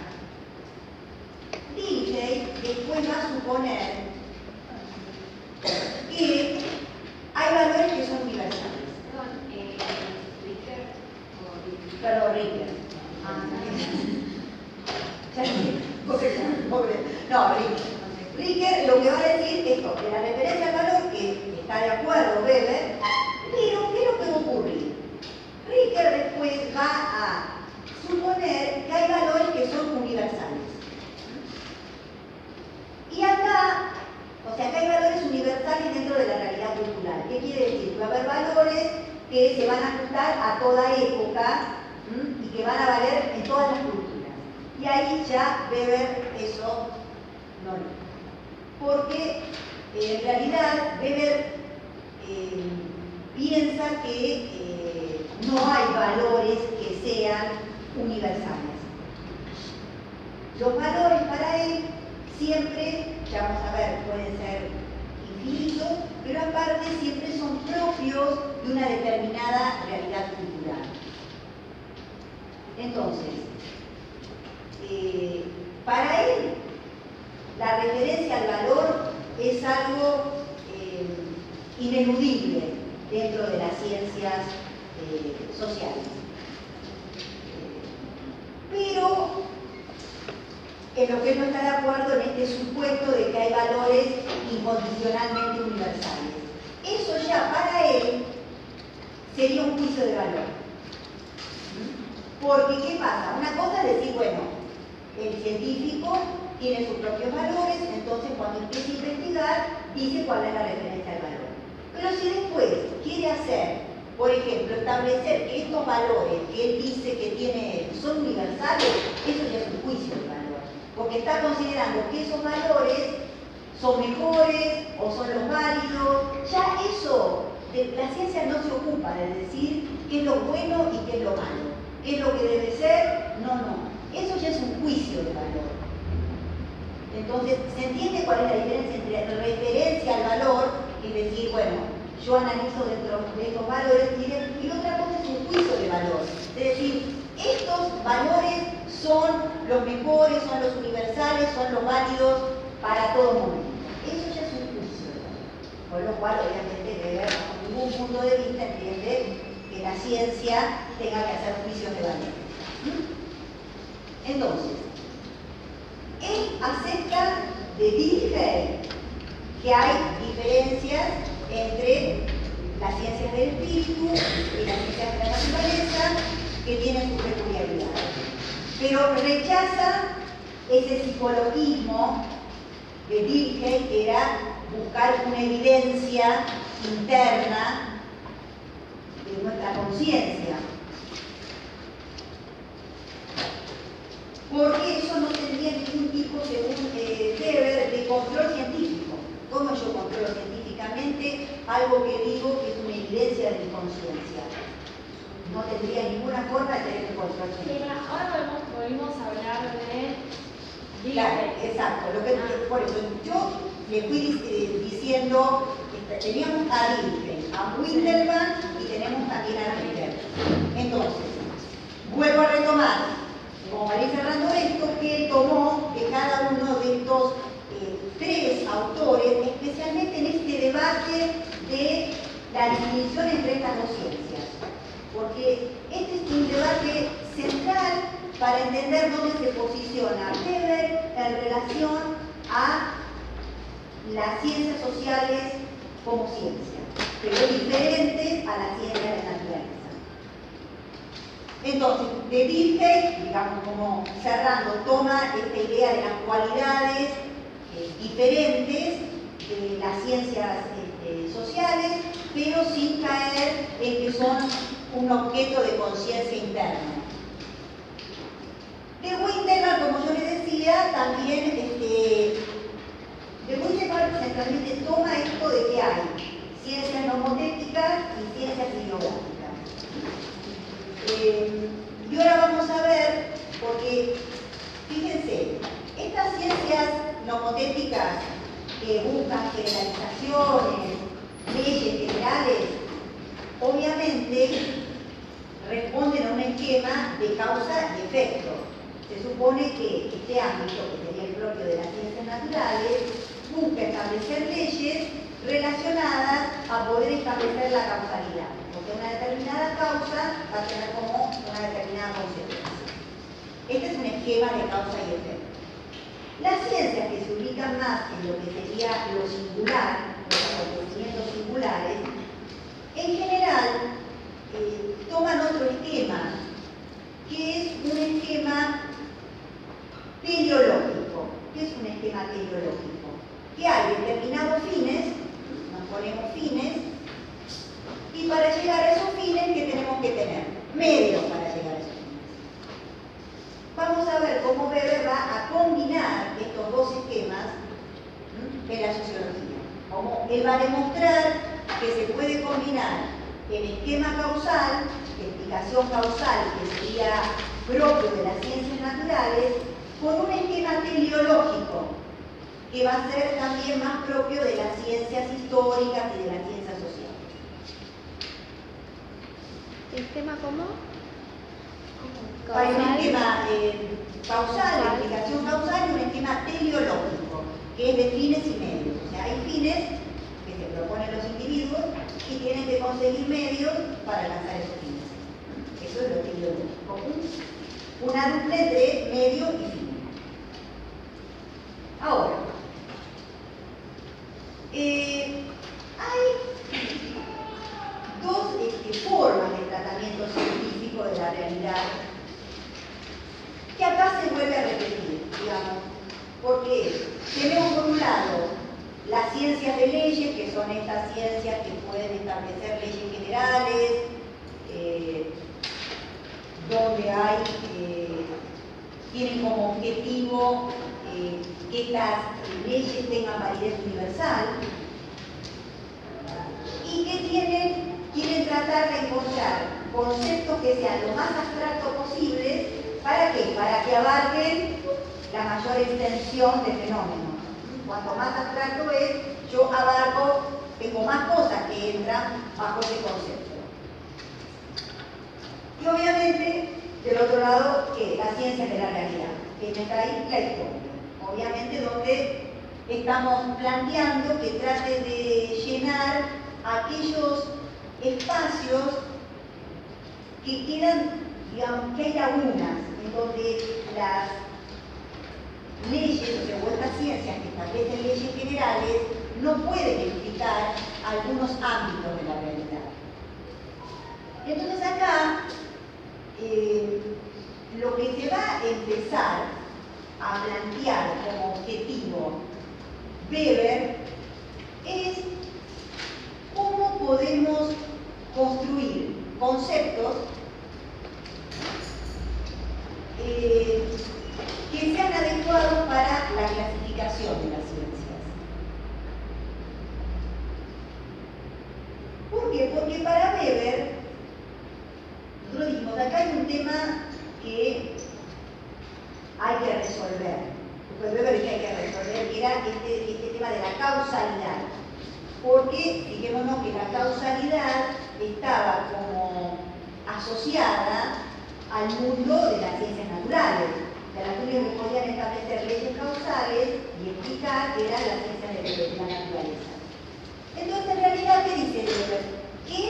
Tilke después va a suponer que hay valores que son universales. Perdón, Ricker. No, Ricker lo que va a decir es esto, que la referencia al valor, que está de acuerdo Weber, pero ¿qué es lo que va a ocurrir? Ricker después va a suponer que hay valores que son universales. Y acá, o sea, que hay valores universales dentro de la realidad cultural. ¿Qué quiere decir? Que va a haber valores que se van a ajustar a toda época y que van a valer en todas las culturas. Y ahí ya Weber eso no lo. Porque en realidad Weber piensa que no hay valores que sean universales. Los valores para él siempre, ya vamos a ver, pueden ser espíritu, pero aparte siempre son propios de una determinada realidad cultural. Entonces, para él, la referencia al valor es algo ineludible dentro de las ciencias sociales. Pero en lo que él no está de acuerdo en este supuesto de que hay valores incondicionalmente universales. Eso ya para él sería un juicio de valor. Porque, ¿qué pasa? Una cosa es decir, bueno, el científico tiene sus propios valores, entonces cuando empieza a investigar, dice cuál es la referencia al valor. Pero si después quiere hacer, por ejemplo, establecer que estos valores que él dice que tiene son universales, eso ya es un juicio de valor. Porque está considerando que esos valores son mejores o son los válidos. Ya eso, la ciencia no se ocupa de decir qué es lo bueno y qué es lo malo. ¿Qué es lo que debe ser? No. Eso ya es un juicio de valor. Entonces, ¿se entiende cuál es la diferencia entre referencia al valor, es decir, bueno, yo analizo dentro de estos valores, y otra cosa es un juicio de valor? Es decir, estos valores son los mejores, son los universales, son los válidos para todo momento. Eso ya es un juicio de valor. Con lo cual, obviamente, Weber, bajo ningún punto de vista, entiende que la ciencia tenga que hacer juicios de valor. Entonces, él acepta de Dilthey que hay diferencias entre las ciencias del espíritu y las ciencias de la naturaleza que tienen sus peculiaridades. Pero rechaza ese psicologismo de Dilthey, que era buscar una evidencia interna de nuestra conciencia. Porque eso no tendría ningún tipo, según Weber, de control científico. ¿Cómo yo controlo científicamente algo que digo que es una evidencia de mi conciencia? No tendría ninguna forma de tener un control científico.
Pero ahora volvimos a hablar de
Claro, exacto. Por eso yo le fui diciendo, teníamos a Dilthey, a Windelband y tenemos también a Ritter. Entonces, vuelvo a retomar, como para ir cerrando esto, que él tomó de cada uno de estos tres autores, especialmente en este debate de la distinción entre estas dos ciencias. Porque este es un debate central para entender dónde se posiciona Weber en relación a las ciencias sociales como ciencia, pero diferentes a la ciencia de la naturaleza. Entonces, de Dilthey, digamos, como cerrando, toma esta idea de las cualidades diferentes de las ciencias sociales, pero sin caer en que son un objeto de conciencia interna. De Windelband, como yo les decía, también de Windelband centralmente toma esto de que hay ciencias nomotécnicas y ciencias ideográficas. Y ahora vamos a ver, porque fíjense, estas ciencias nomotécnicas que buscan generalizaciones, leyes generales, obviamente responden a un esquema de causa y efecto. Se supone que este ámbito, que sería el propio de las ciencias naturales, busca establecer leyes relacionadas a poder establecer la causalidad, porque una determinada causa va a tener como una determinada consecuencia. Este es un esquema de causa y efecto. Las ciencias que se ubican más en lo que sería lo singular, los acontecimientos singulares, en general toman otro esquema, que es un esquema teleológico. ¿Qué es un esquema teleológico? Que hay determinados fines, nos ponemos fines, y para llegar a esos fines, ¿qué tenemos que tener? Medios para llegar a esos fines. Vamos a ver cómo Weber va a combinar estos dos esquemas en la sociología. Cómo él va a demostrar que se puede combinar el esquema causal, explicación causal, que sería propio de las ciencias naturales, con un esquema teleológico, que va a ser también más propio de las ciencias históricas y de las ciencias sociales.
¿El tema cómo?
Hay un
Causal.
esquema causal, de explicación causal, y un esquema teleológico, que es de fines y medios. O sea, hay fines que se proponen los individuos y tienen que conseguir medios para alcanzar esos fines. Eso es lo teleológico. Una dupla entre medio y fin. Ahora, hay dos formas de tratamiento científico de la realidad que acá se vuelve a repetir, digamos, porque tenemos por un lado las ciencias de leyes, que son estas ciencias que pueden establecer leyes generales, donde hay, tienen como objetivo que estas leyes tengan validez universal y que quieren tratar de encontrar conceptos que sean lo más abstractos posibles. ¿Para qué? Para que abarquen la mayor extensión de fenómenos. Cuanto más abstracto es, yo abarco, tengo más cosas que entran bajo ese concepto. Y obviamente, del otro lado, ¿qué? Las ciencias de la realidad, que está ahí la historia. Obviamente donde estamos planteando que trate de llenar aquellos espacios que quedan, digamos, que hay lagunas, en donde las leyes, o sea, estas ciencias que establecen leyes generales, no pueden explicar algunos ámbitos de la realidad. Entonces acá, lo que se va a empezar a plantear como objetivo Weber es cómo podemos construir conceptos que sean adecuados para la clasificación de las ciencias. ¿Por qué? Porque para Weber, nosotros dijimos, acá hay un tema que hay que resolver. Porque Weber decía que hay que resolver, que era este tema de la causalidad. Porque, fijémonos que la causalidad estaba como asociada al mundo de las ciencias naturales. Las únicas que podían establecer leyes causales y explicar eran las ciencias de la naturaleza. Entonces, en realidad, ¿qué dice Weber? Que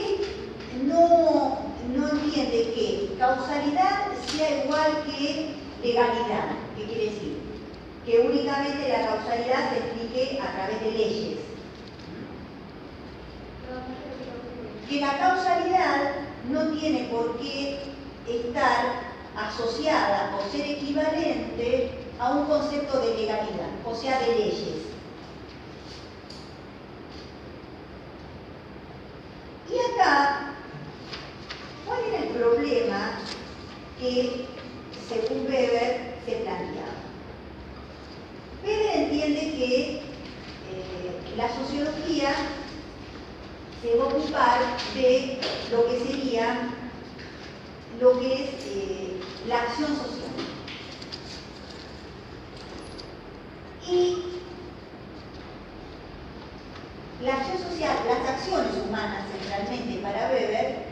no entiende que causalidad sea igual que legalidad. ¿Qué quiere decir? Que únicamente la causalidad se explique a través de leyes. Que la causalidad no tiene por qué estar asociada o ser equivalente a un concepto de legalidad, o sea, de leyes. Y acá, ¿cuál era el problema que, según Weber, se planteaba? Weber entiende que la sociología se va a ocupar de lo que sería lo que es la acción social. Y la acción social, las acciones humanas centralmente para Weber,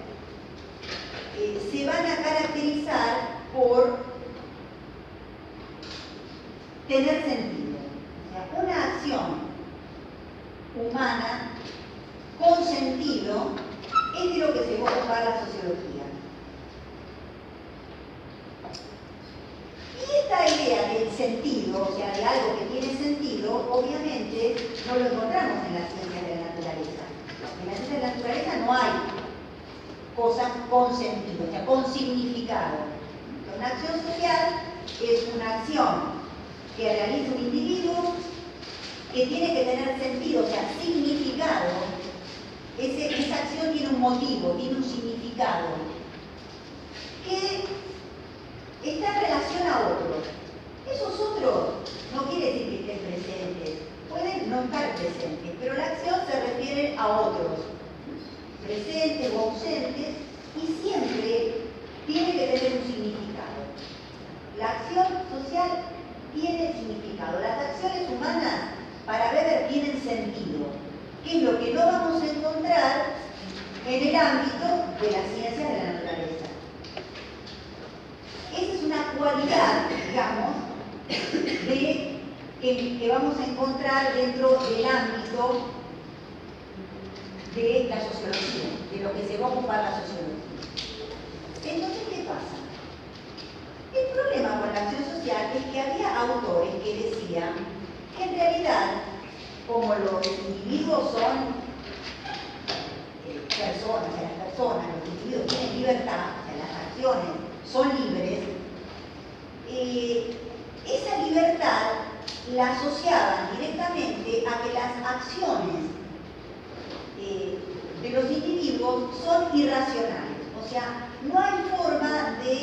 se van a caracterizar por tener sentido. O sea, una acción humana con sentido es de lo que se va a ocupar la sociología. Y esta idea del sentido, o sea, de algo que tiene sentido, obviamente no lo encontramos en las ciencias de la naturaleza. En las ciencias de la naturaleza no hay cosas con sentido, o sea, con significado. Una acción social es una acción que realiza un individuo que tiene que tener sentido, o sea, significado. Esa acción tiene un motivo, tiene un significado, que está en relación a otros. Esos otros no quiere decir que estén presentes, pueden no estar presentes, pero la acción se refiere a otros, presentes o ausentes, y siempre tiene que tener un significado. La acción social tiene significado. Las acciones humanas para Weber tienen sentido, que es lo que no vamos a encontrar en el ámbito de las ciencias de la naturaleza. Esa es una cualidad, digamos, que vamos a encontrar dentro del ámbito de la sociología, de lo que se va a ocupar la sociología. Entonces, ¿qué pasa? El problema con la acción social es que había autores que decían que en realidad, como los individuos son personas, o sea, las personas, los individuos tienen libertad, o sea, las acciones son libres, esa libertad la asociaban directamente a que las acciones de los individuos son irracionales. O sea, no hay forma de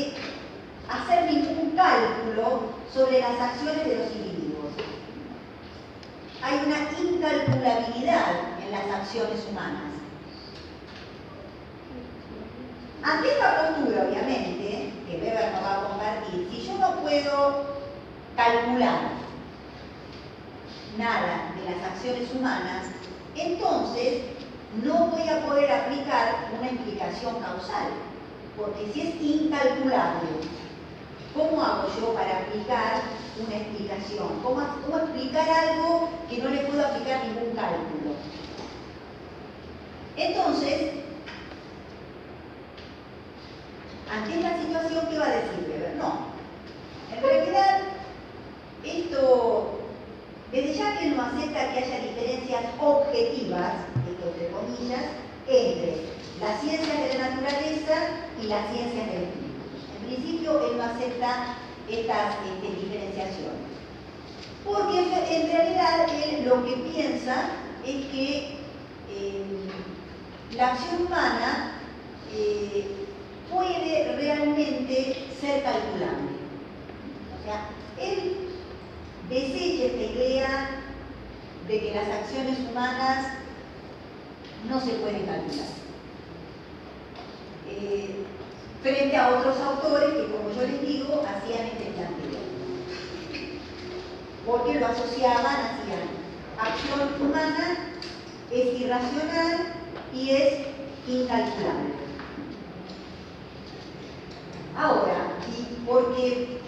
hacer ningún cálculo sobre las acciones de los individuos. Hay una incalculabilidad en las acciones humanas. Ante esta postura, obviamente, que Weber no va a compartir, si yo no puedo calcular nada de las acciones humanas, entonces no voy a poder aplicar una explicación causal, porque si es incalculable, ¿cómo hago yo para aplicar una explicación? ¿Cómo explicar algo que no le puedo aplicar ningún cálculo? Entonces, ante esta situación, ¿qué va a decir Weber? No, en realidad, esto, desde ya que él no acepta que haya diferencias objetivas, esto entre comillas, entre las ciencias de la naturaleza y las ciencias del espíritu. En principio, él no acepta estas diferenciaciones. Porque en realidad él lo que piensa es que la acción humana puede realmente ser calculable. O sea, él desecha esta idea de que las acciones humanas no se pueden calcular. Frente a otros autores que, como yo les digo, hacían este planteo. Porque lo asociaban, hacían acción humana es irracional y es incalculable. Ahora, ¿por qué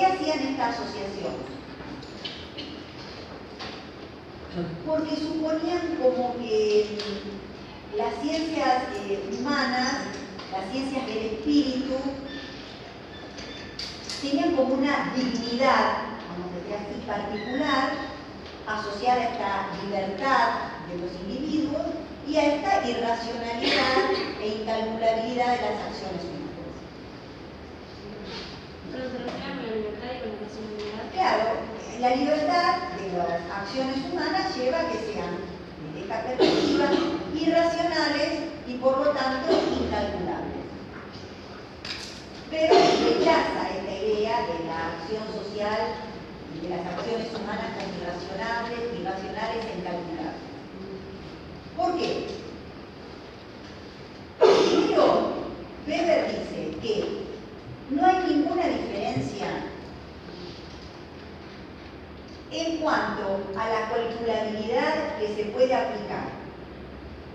hacían esta asociación? Porque suponían como que las ciencias humanas, las ciencias del espíritu, tenían como una dignidad, vamos a decir así, particular, asociada a esta libertad de los individuos y a esta irracionalidad e incalculabilidad de las acciones humanas.
Pero se refiere a la libertad y con la racionalidad.
Claro, la libertad de las acciones humanas lleva a que sean, desde esta perspectiva, irracionales y por lo tanto incalculables. Pero rechaza esta idea de la acción social y de las acciones humanas como irracionales e incalculables. ¿Por qué? Primero, Weber dice que no hay ninguna diferencia en cuanto a la calculabilidad que se puede aplicar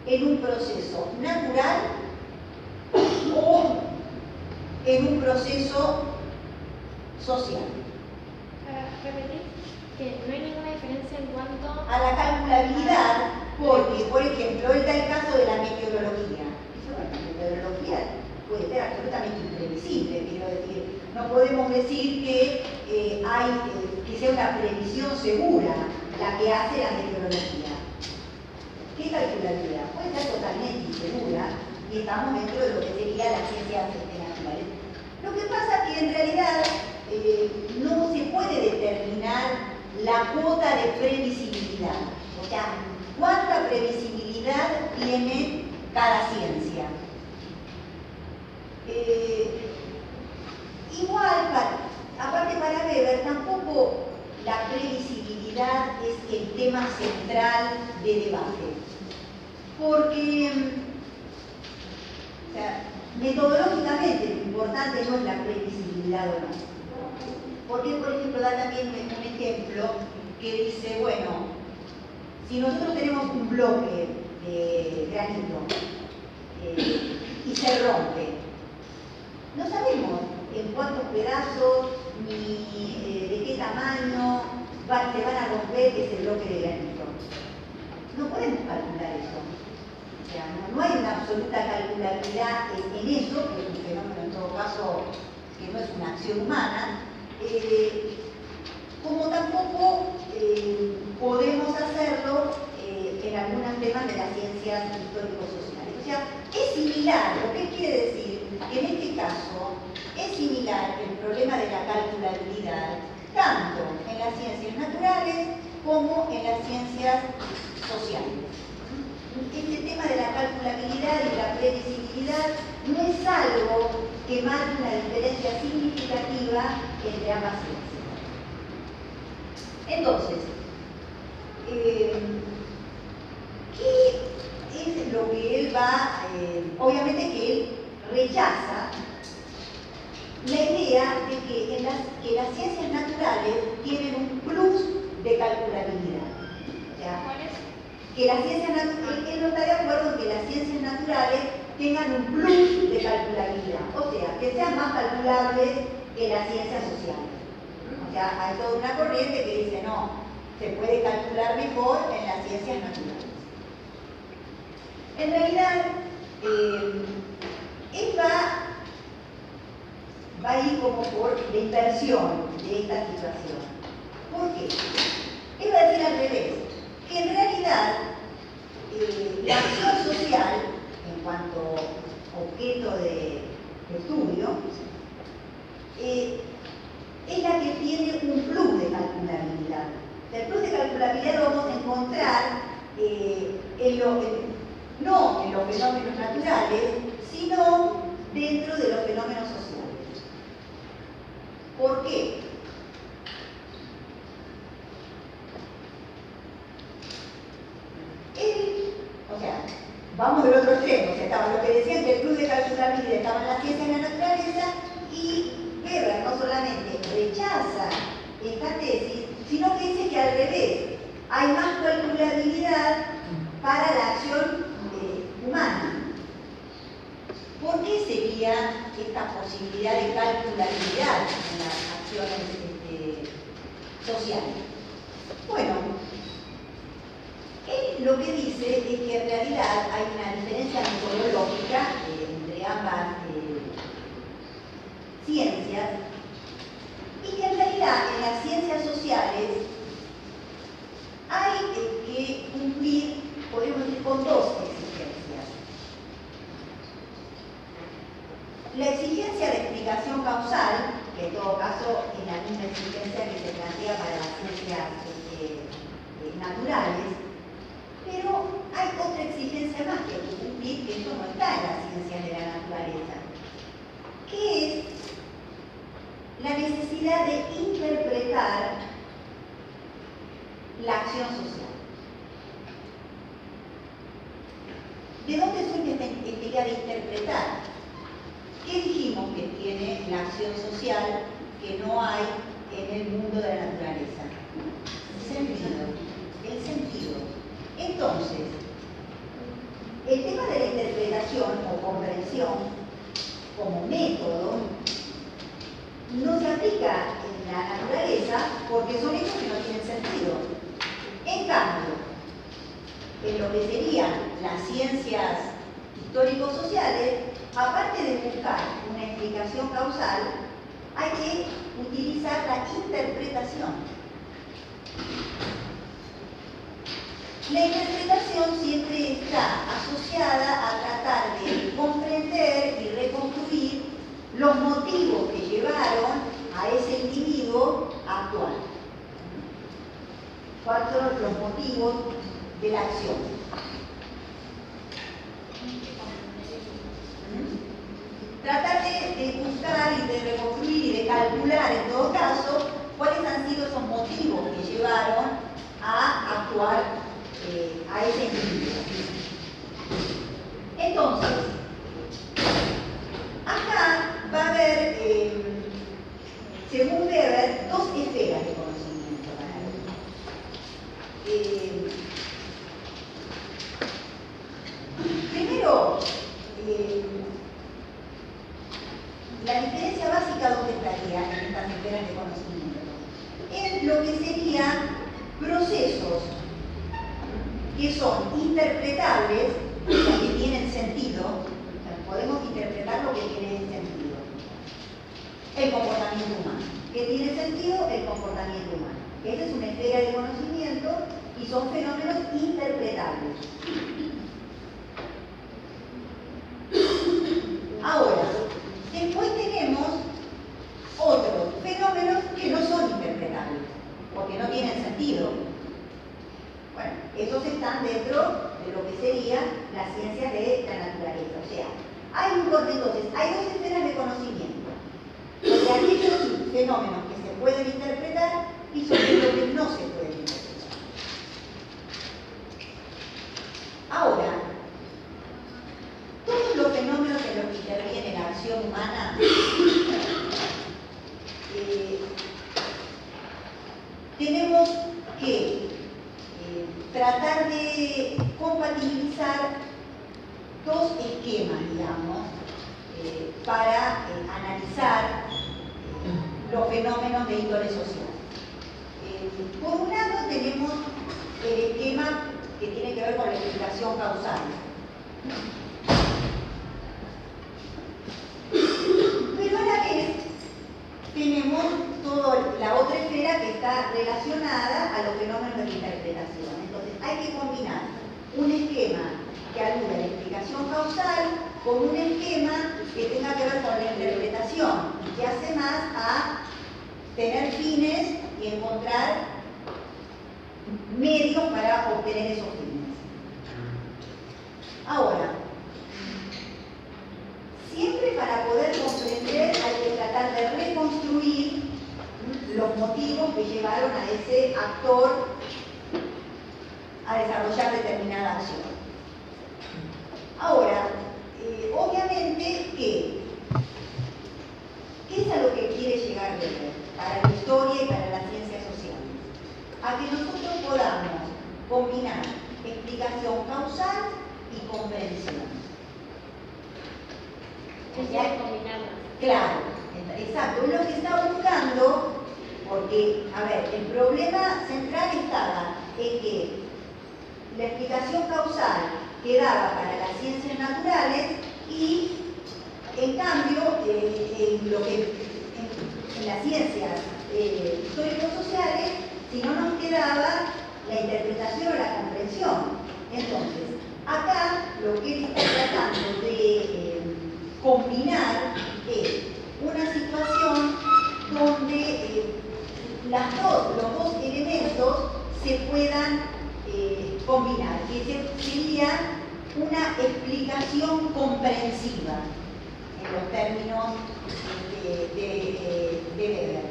en un proceso natural o en un proceso social.
Para repetir, que no hay ninguna diferencia en cuanto
A la calculabilidad, porque, por ejemplo, él da el caso de la meteorología. Dice, bueno, la meteorología puede ser absolutamente imprevisible, quiero decir, no podemos decir que que sea una previsión segura la que hace la meteorología. ¿Qué calculabilidad? Puede ser totalmente insegura y estamos dentro de lo que sería la ciencia naturales. Lo que pasa es que en realidad no se puede determinar la cuota de previsibilidad, o sea, cuánta previsibilidad tiene cada ciencia. Igual, aparte para Weber, tampoco la previsibilidad es el tema central de debate, porque o sea, metodológicamente lo importante no es la previsibilidad o no. Porque, por ejemplo, da también un ejemplo que dice, bueno, si nosotros tenemos un bloque de granito y se rompe, no sabemos en cuántos pedazos ni de qué tamaño se van a romper ese bloque de granito. No podemos calcular eso. O sea, no hay una absoluta calculabilidad en eso, que es un fenómeno en todo caso que no es una acción humana, como tampoco podemos hacerlo en algunos temas de las ciencias histórico-sociales. O sea, es similar, lo que quiere decir que en este caso es similar el problema de la calculabilidad tanto en las ciencias naturales como en las ciencias sociales. Este tema de la calculabilidad y la previsibilidad no es algo que marque una diferencia significativa entre ambas ciencias. Entonces, ¿qué es lo que él va? Obviamente que él rechaza la idea de que las ciencias naturales tienen un plus de calculabilidad. O sea,
¿Cuál es?
que las ciencias naturales, él no está de acuerdo en que las ciencias naturales tengan un plus de calculabilidad, o sea, que sean más calculables que las ciencias sociales. O sea, hay toda una corriente que dice, no, se puede calcular mejor en las ciencias naturales. En realidad, él va a ir como por la inversión de esta situación. ¿Por qué? Él va a decir al revés, que en realidad la acción social, en cuanto objeto de estudio, es la que tiene un plus de calculabilidad. El plus de calculabilidad lo vamos a encontrar no en los fenómenos naturales, sino dentro de los fenómenos sociales. ¿Por qué? O sea, vamos del otro extremo, o sea, estaba lo que decían que el plus de calculabilidad estaba en la ciencia y en la naturaleza, y Weber no solamente rechaza esta tesis, sino que dice que al revés, hay más calculabilidad para la acción humana. ¿Por qué sería esta posibilidad de calculabilidad en las acciones sociales? Bueno, él lo que dice es que en realidad hay una diferencia metodológica entre ambas ciencias y que en realidad en las ciencias sociales hay que cumplir, podemos decir, con dos exigencias. La exigencia de explicación causal, que en todo caso es la misma exigencia que se plantea para las ciencias naturales, pero hay otra exigencia más que hay que cumplir, que esto no está en las ciencias de la naturaleza, que es la necesidad de interpretar la acción social. ¿De dónde surge esta idea de interpretar? ¿Qué dijimos que tiene la acción social que no hay en el mundo de la naturaleza? El sentido. Entonces, el tema de la interpretación o comprensión como método no se aplica en la naturaleza porque son hechos que no tienen sentido. En cambio, en lo que serían las ciencias histórico-sociales, aparte de buscar una explicación causal, hay que utilizar la interpretación. La interpretación siempre está asociada a tratar de comprender y reconstruir los motivos que llevaron a ese individuo a actuar. ¿Cuáles son los motivos de la acción? Tratar de buscar y de reconstruir y de calcular en todo caso cuáles han sido esos motivos que llevaron a actuar a ese individuo. Entonces, acá va a haber, según Weber, dos esferas de conocimiento para él. serían procesos que son interpretables, o sea, que tienen sentido. O sea, podemos interpretar lo que tiene sentido. El comportamiento humano. ¿Qué tiene sentido? El comportamiento humano. Esta es una esfera de conocimiento y son fenómenos interpretables. Ahora, después tenemos otros fenómenos que no son interpretables, porque no tienen sentido. Bueno, esos están dentro de lo que sería las ciencias de la naturaleza. O sea, entonces, hay dos esferas de conocimiento. Sobre aquellos fenómenos que se pueden interpretar y sobre los que no se pueden interpretar. Ahora, todos los fenómenos en los que interviene la acción humana tenemos que tratar de compatibilizar dos esquemas, digamos, para analizar los fenómenos de índole social. Por un lado tenemos el esquema que tiene que ver con la explicación causal. Pero a la vez tenemos toda la otra esfera que está relacionada a los fenómenos de interpretación. Entonces hay que combinar un esquema que alude a la explicación causal con un esquema que tenga que ver con la interpretación y que hace más a tener fines y encontrar medios para obtener esos fines. Ahora, siempre para poder comprender hay que tratar de reconstruir los motivos que llevaron a ese actor a desarrollar determinada acción. Ahora, obviamente ¿qué es a lo que quiere llegar Weber para la historia y para las ciencias sociales? A que nosotros podamos combinar explicación causal y comprensión.
Es ya combinarlas.
Claro, exacto, es lo que está buscando, porque, a ver, el problema central estaba en que la explicación causal quedaba para las ciencias naturales y, en cambio, en las ciencias histórico-sociales, si no nos quedaba la interpretación o la comprensión. Entonces, acá lo que él está tratando de combinar es una situación donde los dos elementos se puedan combinar, que sería una explicación comprensiva en los términos de Weber.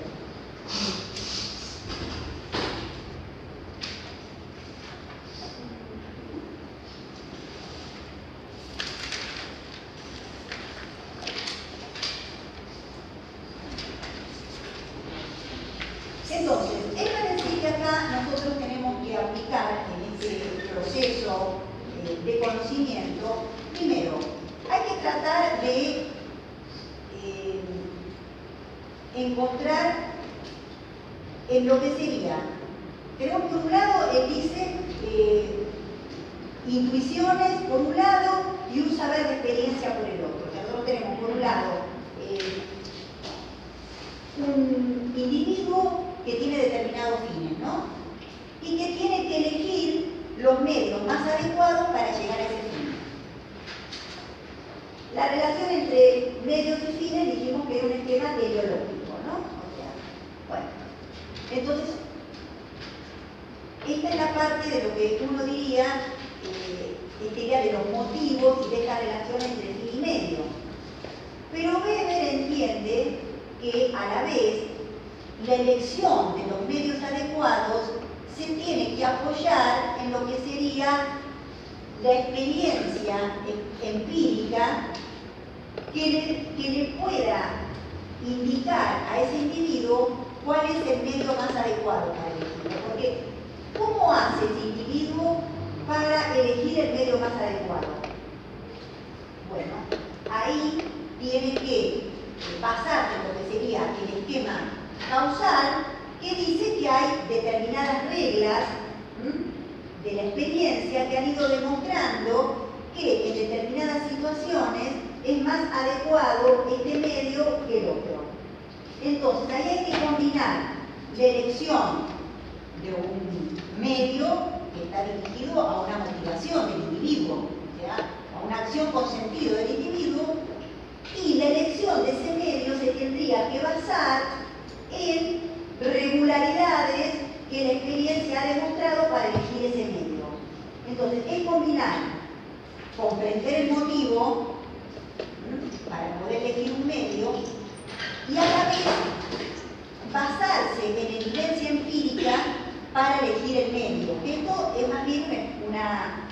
Entonces, él va a decir que acá nosotros tenemos que aplicar en ese proceso de conocimiento, primero, hay que tratar de encontrar en lo que sería, tenemos por un lado, él dice, intuiciones por un lado y un saber de experiencia por el otro. O sea, nosotros tenemos por un lado un individuo que tiene determinados fines, ¿no? Y que tiene que elegir los medios más adecuados para llegar a ese fin. La relación entre medios y fines dijimos que era un esquema teleológico, ¿no? O sea, bueno, entonces, esta es la parte de lo que uno diría, de los motivos y de esta relación entre fin y medio. Pero Weber entiende que a la vez la elección de los medios adecuados se tiene que apoyar en lo que sería la experiencia empírica que le pueda indicar a ese individuo cuál es el medio más adecuado para elegirlo. Porque, ¿cómo hace ese individuo para elegir el medio más adecuado? Bueno, ahí tiene que basarse en lo que sería el esquema causal que dice que hay determinadas reglas de la experiencia que han ido demostrando que en determinadas situaciones es más adecuado este medio que el otro. Entonces, ahí hay que combinar la elección de un medio que está dirigido a una motivación del individuo, o sea, a una acción con sentido del individuo, y la elección de ese medio se tendría que basar en regularidades que la experiencia ha demostrado para elegir ese medio. Entonces, es combinar, comprender el motivo para poder elegir un medio y a la vez basarse en evidencia empírica para elegir el medio. Esto es más bien una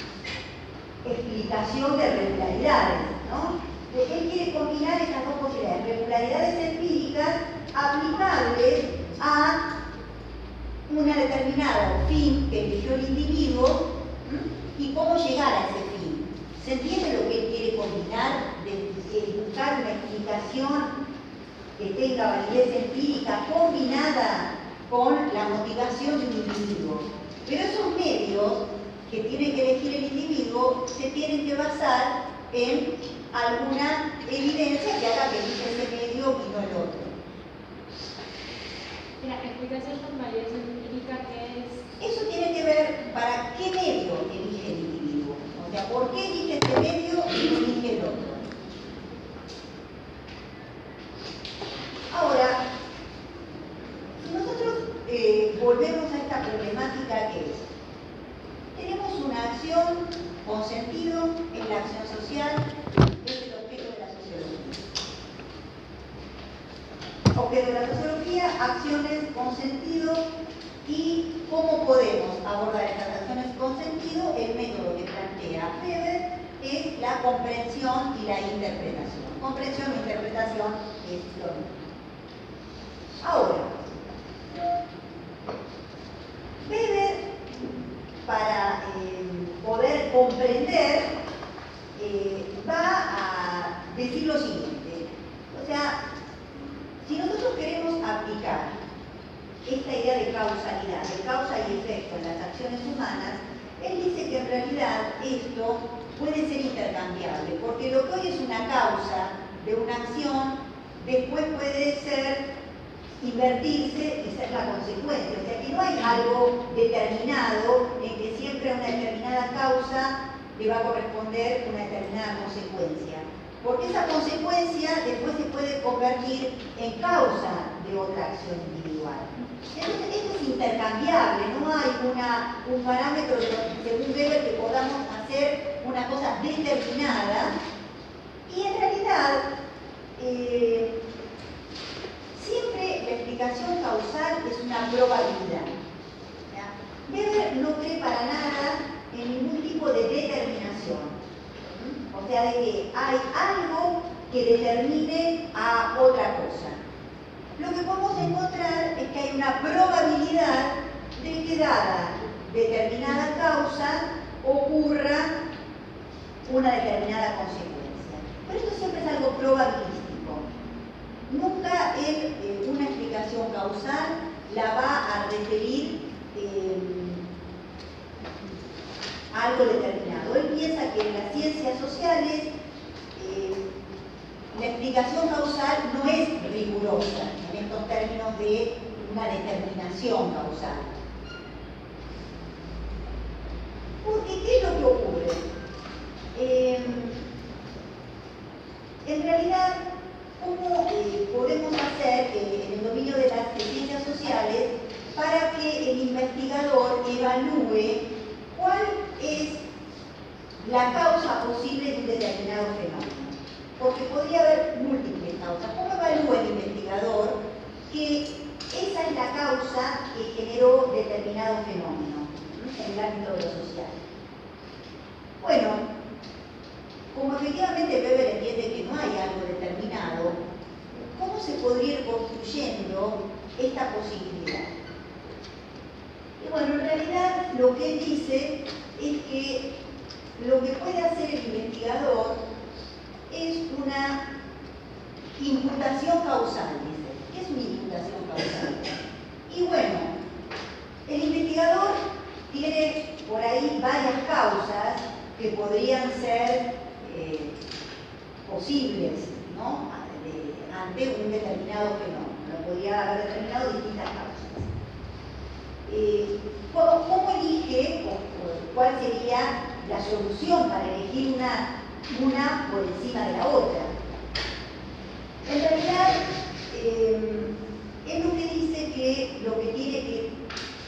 explicación de regularidades, ¿no? Él quiere combinar estas dos posibilidades, regularidades empíricas aplicables a un determinado fin que eligió el individuo y cómo llegar a ese fin. ¿Se entiende lo que él quiere combinar? De buscar una explicación que tenga validez empírica combinada con la motivación de un individuo. Pero esos medios que tiene que elegir el individuo se tienen que basar en alguna evidencia que haga que elija ese medio y no el otro.
La explicación con validez empírica que es...
Eso tiene que ver para qué medio elige el individuo. O sea, por qué elige este medio y no elige el otro. Ahora, si nosotros volvemos a esta problemática que es, tenemos una acción con sentido en la acción social, que es el objeto de la sociología. Objeto de la sociología, acciones con sentido y cómo podemos abordar estas acciones con sentido. El método que plantea Weber es la comprensión y la interpretación. Comprensión e interpretación es lo mismo. Ahora, Weber, para poder comprender, va a decir lo siguiente. O sea, si nosotros queremos aplicar esta idea de causalidad, de causa y efecto en las acciones humanas, él dice que en realidad esto puede ser intercambiable, porque lo que hoy es una causa de una acción, después puede ser invertirse y ser la consecuencia. O sea que no hay algo determinado en que siempre a una determinada causa le va a corresponder una determinada consecuencia. Porque esa consecuencia después se puede convertir en causa de otra acción individual. Entonces esto es intercambiable, no hay un parámetro según Weber que podamos hacer una cosa determinada. Y en realidad siempre la explicación causal es una probabilidad. ¿Ya? Weber no cree para nada en ningún tipo de determinación. O sea, de que hay algo que determine a otra cosa. Lo que podemos encontrar es que hay una probabilidad de que dada determinada causa ocurra una determinada consecuencia. Pero esto siempre es algo probabilístico. Nunca una explicación causal la va a referir a algo determinado. Él piensa que en las ciencias sociales la explicación causal no es rigurosa en estos términos de una determinación causal. Porque, ¿qué es lo que ocurre? En realidad, ¿cómo podemos hacer en el dominio de las ciencias sociales para que el investigador evalúe cuál es la causa posible de un determinado fenómeno? Porque podría haber múltiples causas. ¿Cómo evalúa el investigador que esa es la causa que generó determinado fenómeno en el ámbito de lo social? Bueno, como efectivamente Weber entiende que no hay algo determinado, ¿cómo se podría ir construyendo esta posibilidad? Y bueno, en realidad lo que él dice es que lo que puede hacer el investigador es una imputación causal, dice. ¿Qué es una imputación causal? Y bueno, que podrían ser posibles, ¿no? Ante un determinado fenómeno. Podría haber determinado distintas causas. ¿Cómo elige o cuál sería la solución para elegir una por encima de la otra? En realidad, es lo que dice que lo que tiene que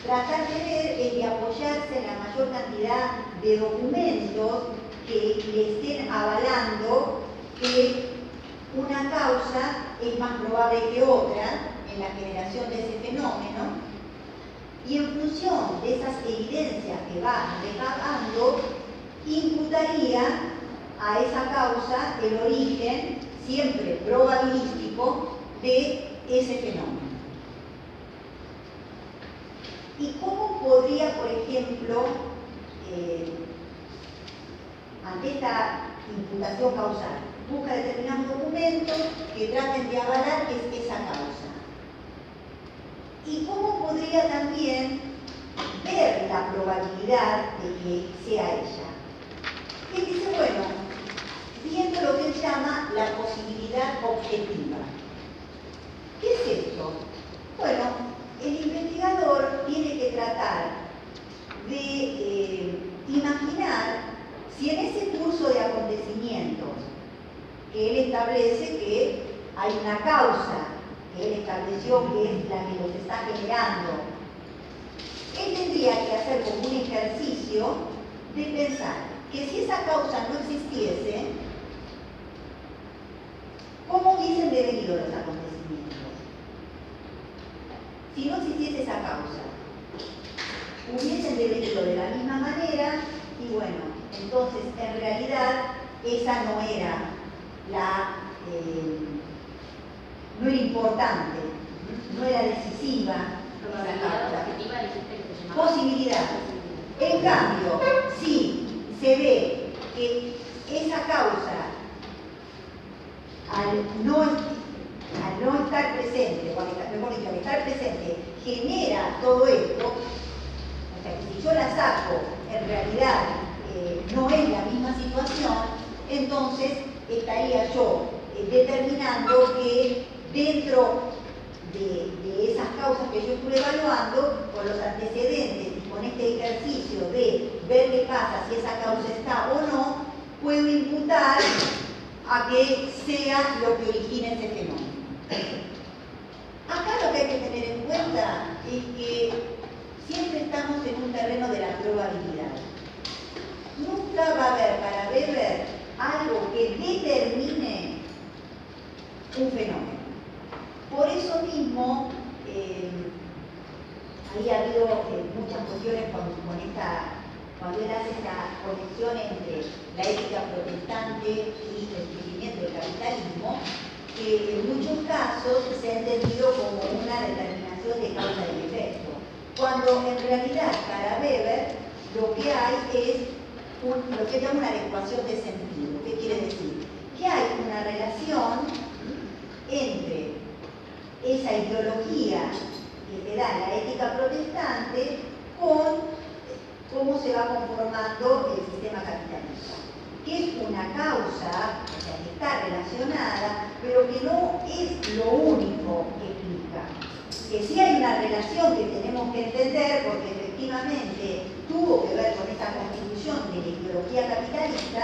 tratar de ver es de apoyarse en la mayor cantidad de documentos que le estén avalando que una causa es más probable que otra en la generación de ese fenómeno, y en función de esas evidencias que van recabando, imputaría a esa causa el origen, siempre probabilístico, de ese fenómeno. ¿Y cómo podría, por ejemplo, ante esta imputación causal, busca determinados documentos que traten de avalar que es esa causa? ¿Y cómo podría también ver la probabilidad de que sea ella? Él dice, bueno, viendo lo que él llama la posibilidad objetiva. ¿Qué es esto? Bueno, el investigador tiene que tratar de imaginar si en ese curso de acontecimientos que él establece que hay una causa que él estableció que es la que los está generando, él tendría que hacer como un ejercicio de pensar que si esa causa no existiese, ¿cómo hubiesen devenido los acontecimientos? Si no existiese esa causa, hubiesen devenido de la misma manera, y bueno, entonces en realidad esa no era no era importante, no era decisiva esa causa.
Objetiva, dijiste que se llamaba.
Posibilidad. En cambio, si se ve que esa causa al no estar presente, o mejor dicho, al estar presente, genera todo esto, o sea que si yo la saco, en realidad no es la misma situación, entonces estaría yo determinando que dentro de esas causas que yo estuve evaluando, con los antecedentes y con este ejercicio de ver qué pasa si esa causa está o no, puedo imputar a que sea lo que origina ese fenómeno. Acá lo que hay que tener en cuenta es que siempre estamos en un terreno de la probabilidad. Nunca va a haber para Weber algo que determine un fenómeno. Por eso mismo, ahí ha habido muchas cuestiones cuando él hace esta conexión entre la ética protestante y el surgimiento del capitalismo, que en muchos casos se ha entendido como una determinación de causa y efecto, cuando en realidad para Weber lo que hay es lo que llama una adecuación de sentido. ¿Qué quiere decir? Que hay una relación entre esa ideología que se da en la ética protestante con cómo se va conformando el sistema capitalista, que es una causa, o sea, que está relacionada, pero que no es lo único que explica. Que sí hay una relación que tenemos que entender, porque efectivamente tuvo que ver con esa constitución de la ideología capitalista,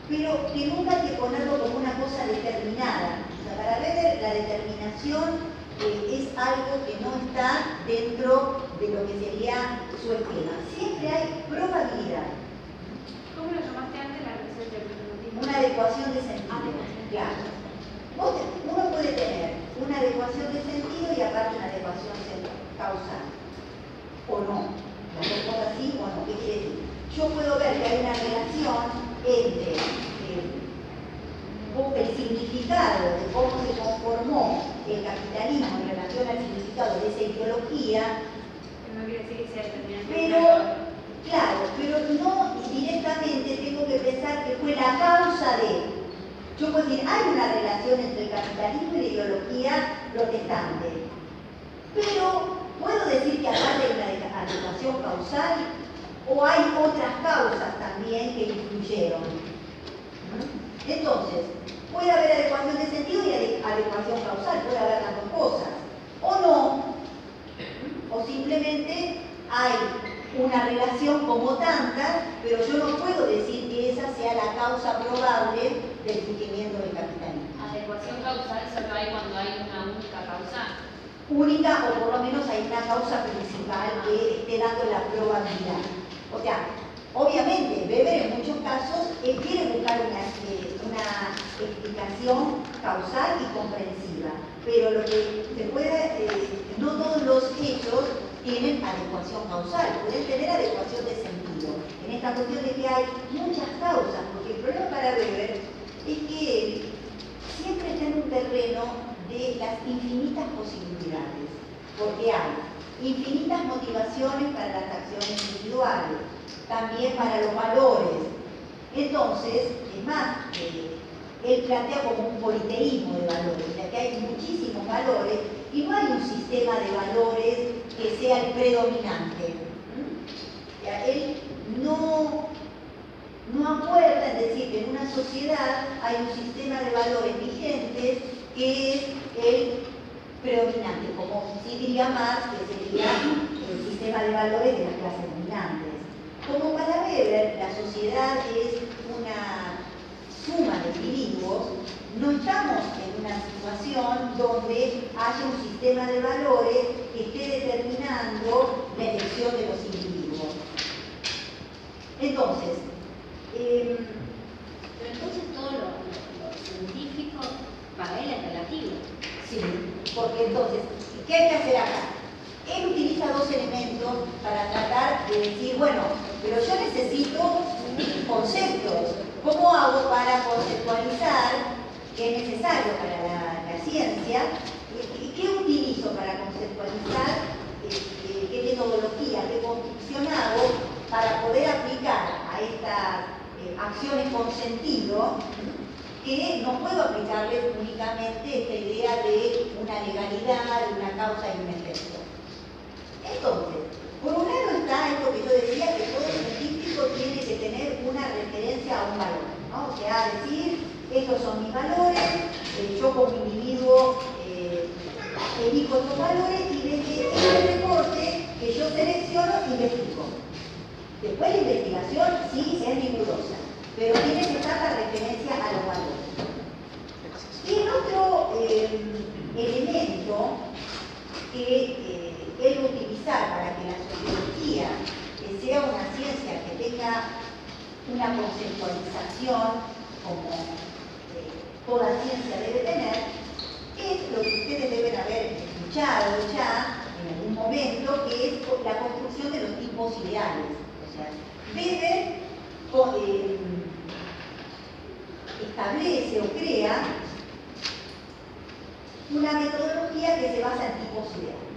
pero que nunca hay que ponerlo como una cosa determinada. O sea, para ver la determinación es algo que no está dentro de lo que sería su esquema. Siempre hay probabilidad.
¿Cómo lo llamaste antes la relación del pragmatismo?
Una adecuación de sentido. Claro. Uno puede tener una adecuación de sentido y aparte una adecuación causal. O no. Las dos cosas sí o no. ¿Qué quiere decir? Yo puedo ver que hay una relación entre el significado de cómo se conformó el capitalismo en relación al significado de esa ideología,
No quiere decir que sea determinante.
pero, claro, pero no directamente tengo que pensar que fue la causa de. Yo puedo decir, hay una relación entre el capitalismo y la ideología protestante, pero ¿puedo decir que aparte hay una adecuación causal? o hay otras causas también que influyeron. Entonces, puede haber adecuación de sentido y adecuación causal, puede haber las dos cosas, o no, o simplemente hay una relación como tantas, pero yo no puedo decir que esa sea la causa probable del surgimiento del capitalismo.
Adecuación causal solo hay cuando hay una única causa.
Única, o por lo menos hay una causa principal que esté dando la probabilidad. O sea, obviamente, Weber en muchos casos quiere buscar una explicación causal y comprensiva, pero lo que se puede, no todos los hechos tienen adecuación causal, pueden tener adecuación de sentido. En esta cuestión de que hay muchas causas, porque el problema para Weber es que él siempre está en un terreno de las infinitas posibilidades, porque hay infinitas motivaciones para las acciones individuales, también para los valores. Entonces, es más, él plantea como un politeísmo de valores, ya que hay muchísimos valores y no hay un sistema de valores que sea el predominante. Ya, él no acuerda en decir que en una sociedad hay un sistema de valores vigentes que es el predominante, como sí diría Marx, que sería el sistema de valores de las clases dominantes. Como para Weber, la sociedad es una suma de individuos, no estamos en una situación donde haya un sistema de valores que esté determinando la elección de los individuos. Entonces,
Pero entonces todo lo científico para él es relativo.
sí, porque entonces, ¿qué hay que hacer acá? Él utiliza dos elementos para tratar de decir, bueno, pero yo necesito conceptos. ¿Cómo hago para conceptualizar qué es necesario para la ciencia? ¿Qué utilizo para conceptualizar? ¿Qué metodología, qué construcción hago para poder aplicar a estas acciones con sentido, que no puedo aplicarles únicamente esta idea de una legalidad, de una causa y un efecto? Entonces, por un lado está esto que yo decía, que todo científico tiene que tener una referencia a un valor, ¿no? O sea, decir, estos son mis valores, yo como individuo elijo estos valores y desde este recorte que yo selecciono, investigo. Después la investigación sí es rigurosa, pero tiene que estar la referencia a los valores. Y el otro elemento que él va a utilizar para que la sociología sea una ciencia que tenga una conceptualización como toda ciencia debe tener, es lo que ustedes deben haber escuchado ya en algún momento, que es la construcción de los tipos ideales. O sea, Weber establece o crea una metodología que se basa en tipos ideales.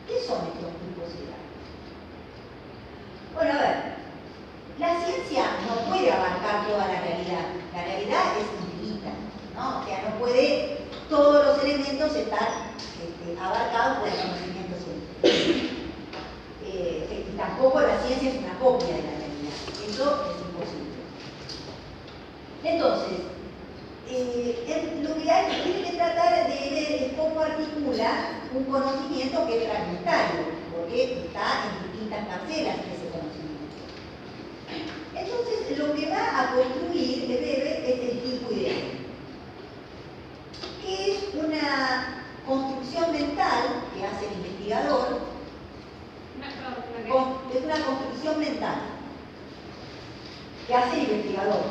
¿Qué son estos tipos ideales? Bueno, a ver, la ciencia no puede abarcar toda la realidad. La realidad es infinita, ¿no? O sea, no puede todos los elementos estar abarcados por el conocimiento científico. Y tampoco la ciencia es una copia de la realidad. Eso es imposible. Entonces, lo que tiene que tratar de ver es cómo articula un conocimiento que es fragmentario, porque está en distintas parcelas ese conocimiento. Entonces, lo que va a construir Weber es el tipo ideal, que es una construcción mental que hace el investigador. Es una construcción mental que hace el investigador.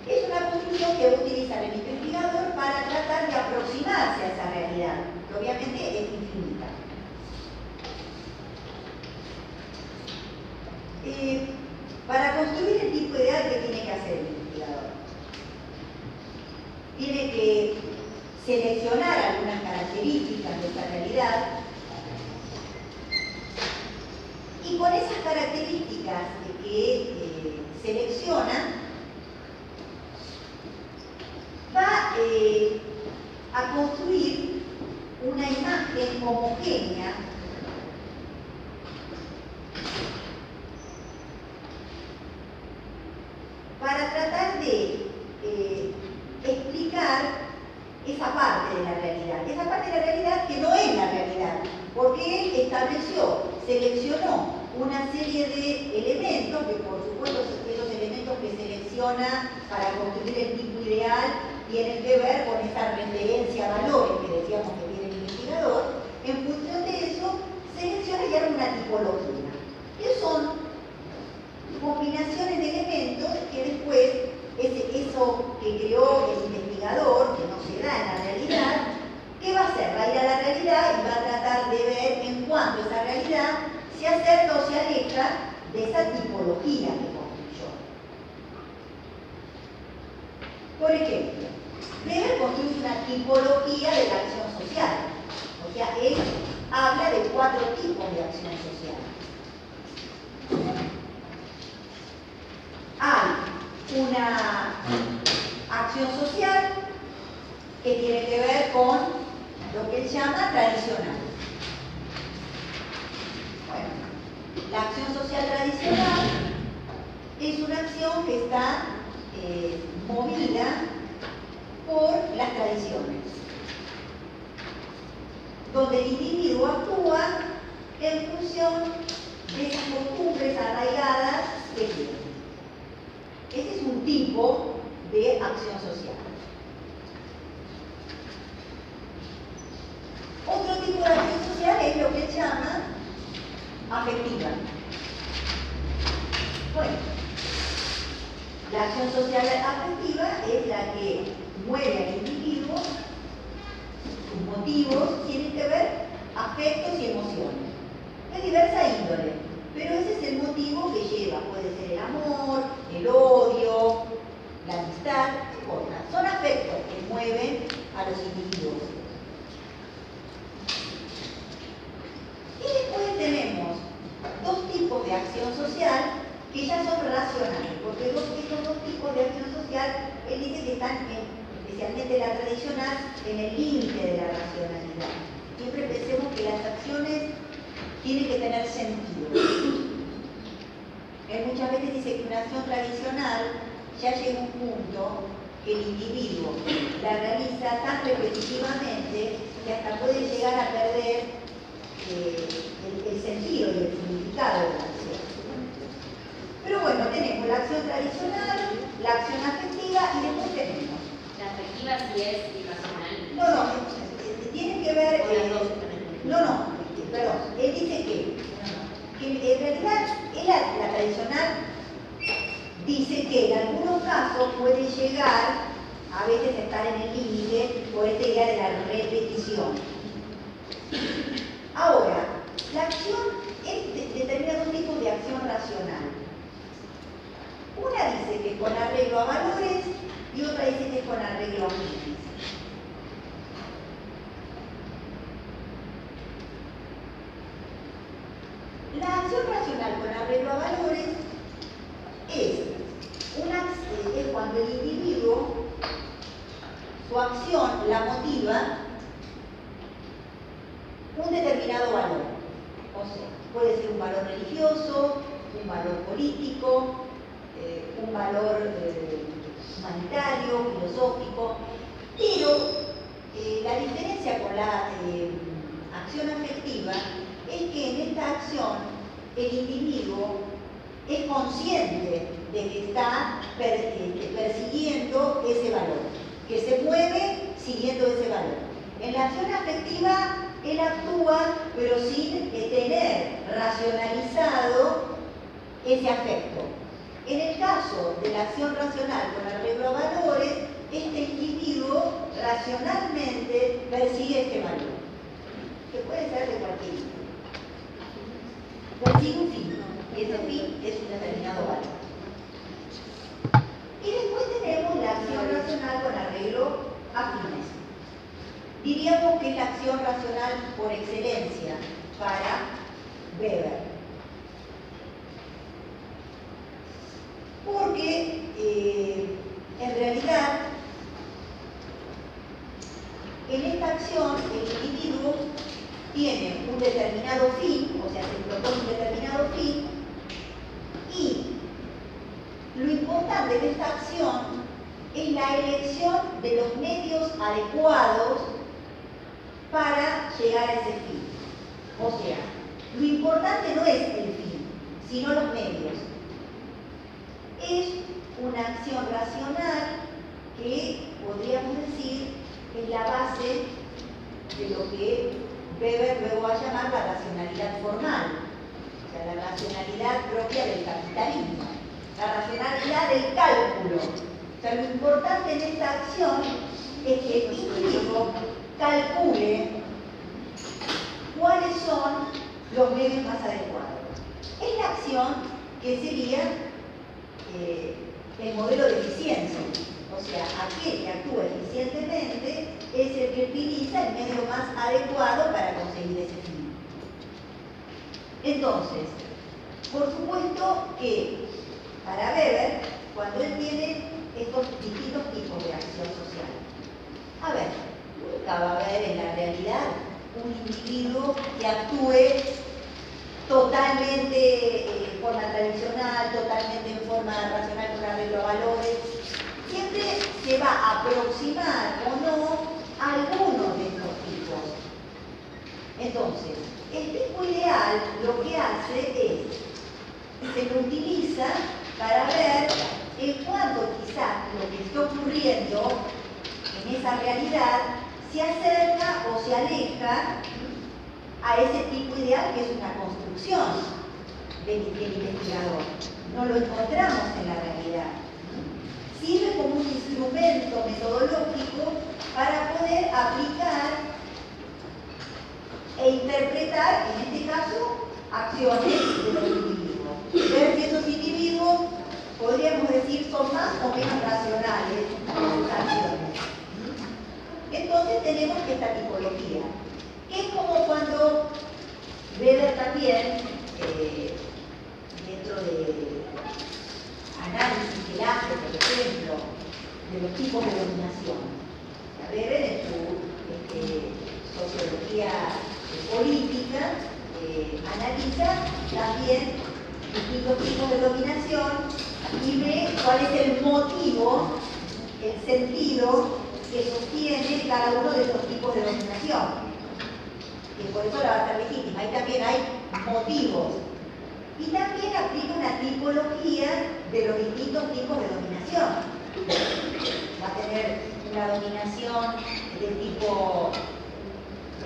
Es una construcción que va a utilizar el investigador para tratar de aproximarse a esa realidad, que obviamente es infinita. Para construir el tipo ideal, ¿qué tiene que hacer el investigador? Tiene que seleccionar algunas características de esta realidad y con esas características que selecciona va a construir una imagen homogénea para tratar de explicar esa parte de la realidad que no es la realidad, porque él seleccionó una serie de elementos, que por supuesto esos elementos que selecciona para construir el tipo ideal tienen que ver con esa referencia a valores que decíamos que tiene el investigador. En función de eso, selecciona y arma una tipología, que son combinaciones de elementos que después, eso que creó el investigador, que no se da en la realidad, ¿qué va a hacer? Va a ir a la realidad y va a tratar de ver en cuánto esa realidad se acerca o se aleja de esa tipología que construyó. Por ejemplo, Weber construye una tipología de la acción social. O sea, él habla de 4 tipos de acción social. Hay una acción social que tiene que ver con lo que él llama tradicional. Bueno, la acción social tradicional es una acción que está movida por las tradiciones, donde el individuo actúa en función de esas costumbres arraigadas que tiene. Este es un tipo de acción social. Otro tipo de acción social es lo que él llama afectiva. Bueno, la acción social afectiva es la que mueve al individuo, sus motivos tienen que ver afectos y emociones, de diversa índole, pero ese es el motivo que lleva, puede ser el amor, el odio, la amistad, cosas. Son afectos que mueven a los individuos. Y después tenemos 2 tipos de acción social que ya son racionales, porque estos 2 tipos de acción social, él dice que están, especialmente la tradicional, en el límite de la racionalidad. Siempre pensemos que las acciones tienen que tener sentido. Él muchas veces dice que una acción tradicional ya llega a un punto que el individuo la realiza tan repetitivamente que hasta puede llegar a perder el sentido y el significado de la acción. Pero bueno, tenemos la acción tradicional, la acción afectiva y después tenemos.
La afectiva sí es irracional.
No, tiene que ver. Perdón. Él dice que en realidad la tradicional dice que en algunos casos puede llegar a veces a estar en el límite por esta idea de la repetición. Ahora, la acción determina 2 tipos de acción racional. Una dice que es con arreglo a valores y otra dice que es con arreglo a fines. La acción racional con arreglo a valores es cuando el individuo, su acción la motiva un determinado valor. O sea, puede ser un valor religioso, un valor político, un valor humanitario, filosófico, pero la diferencia con la acción afectiva es que en esta acción el individuo es consciente de que está persiguiendo ese valor, que se mueve siguiendo ese valor. En la acción afectiva él actúa pero sin tener racionalizado ese afecto. En el caso de la acción racional con arreglo a valores, este individuo racionalmente persigue este valor, que puede ser de cualquier tipo. Persigue un fin, y ese fin es un determinado valor. Y después tenemos la acción racional con arreglo a fines. Diríamos que es la acción racional por excelencia para Weber. Porque en realidad en esta acción el individuo la elección de los medios adecuados para llegar a ese fin. O sea, lo importante no es el fin, sino los medios. Es una acción racional que podríamos decir es la base de lo que Weber luego va a llamar la racionalidad formal, o sea, la racionalidad propia del capitalismo, la racionalidad del cálculo. O sea, lo importante en esta acción es que el individuo calcule cuáles son los medios más adecuados. Es la acción que sería el modelo de eficiencia. O sea, aquel que actúa eficientemente es el que utiliza el medio más adecuado para conseguir ese fin. Entonces, por supuesto que para Weber, cuando él tiene estos distintos tipos de acción social, a ver, nunca va a haber en la realidad un individuo que actúe totalmente en forma tradicional, totalmente en forma racional con arreglo a valores. Siempre se va a aproximar o no a alguno de estos tipos. Entonces, el tipo ideal lo que hace es, se lo utiliza para ver en cuánto quizás lo que está ocurriendo en esa realidad se acerca o se aleja a ese tipo ideal que es una construcción del investigador. No lo encontramos en la realidad. Sirve como un instrumento metodológico para poder aplicar e interpretar, en este caso, acciones de los individuos. Ver si esos individuos, podríamos decir, son más o menos racionales en sus acciones. Entonces tenemos esta tipología, que es como cuando Weber también, dentro de análisis que hace, por ejemplo, de los tipos de dominación. Weber en su sociología política analiza también distintos tipos de dominación y ve cuál es el motivo, el sentido que sostiene cada uno de estos tipos de dominación. Y por eso la va a ser legítima. Ahí también hay motivos. Y también aplica una tipología de los distintos tipos de dominación. Va a tener una dominación de tipo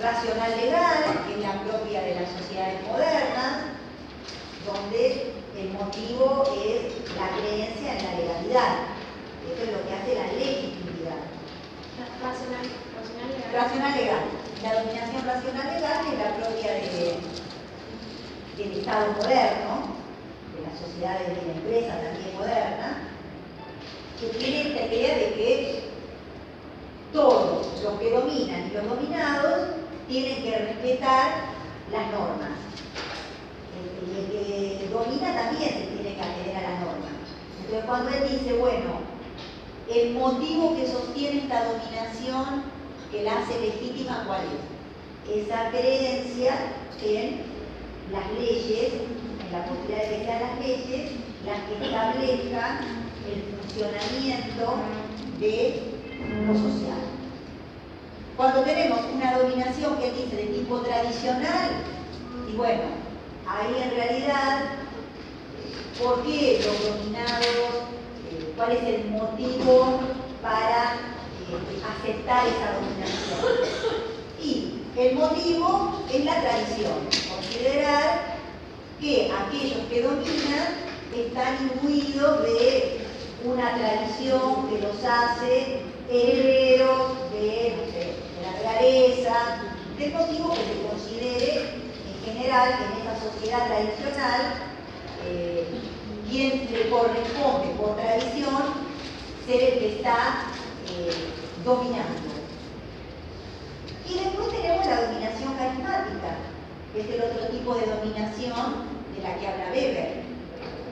racional legal, que es la propia de las sociedades modernas, donde el motivo es la creencia en la legalidad. Eso es lo que hace la legitimidad.
Racional legal.
Racional legal. La dominación racional legal es la propia del Estado moderno, de las sociedades de la empresa también moderna, que tiene esta idea de que todos los que dominan y los dominados tienen que respetar las normas. El que domina también se tiene que atener a las normas. Entonces cuando él dice, bueno, el motivo que sostiene esta dominación que la hace legítima, ¿cuál es? Esa creencia en las leyes, en la posibilidad de que sean las leyes las que establezcan el funcionamiento de lo social. Cuando tenemos una dominación que dice de tipo tradicional, y bueno, ahí en realidad, ¿por qué los dominados? ¿Cuál es el motivo para aceptar esa dominación? Y el motivo es la tradición, considerar que aquellos que dominan están imbuidos de una tradición que los hace herederos de la realeza, del motivo que se considere en general en esa sociedad tradicional quien le corresponde por tradición ser el que está dominando. Y después tenemos la dominación carismática, que es el otro tipo de dominación de la que habla Weber.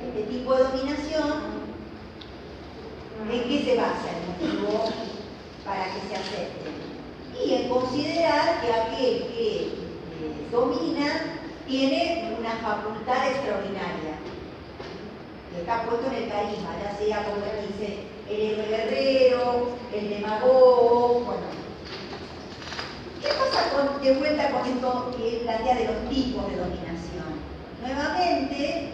Este tipo de dominación, ¿en qué se basa el motivo para que se acepte? Y en considerar que aquel que domina tiene una facultad extraordinaria. está puesto en el carisma, ya sea como él dice, el héroe guerrero, el demagogo, bueno. ¿Qué pasa de vuelta con esto que él plantea de los tipos de dominación? Nuevamente,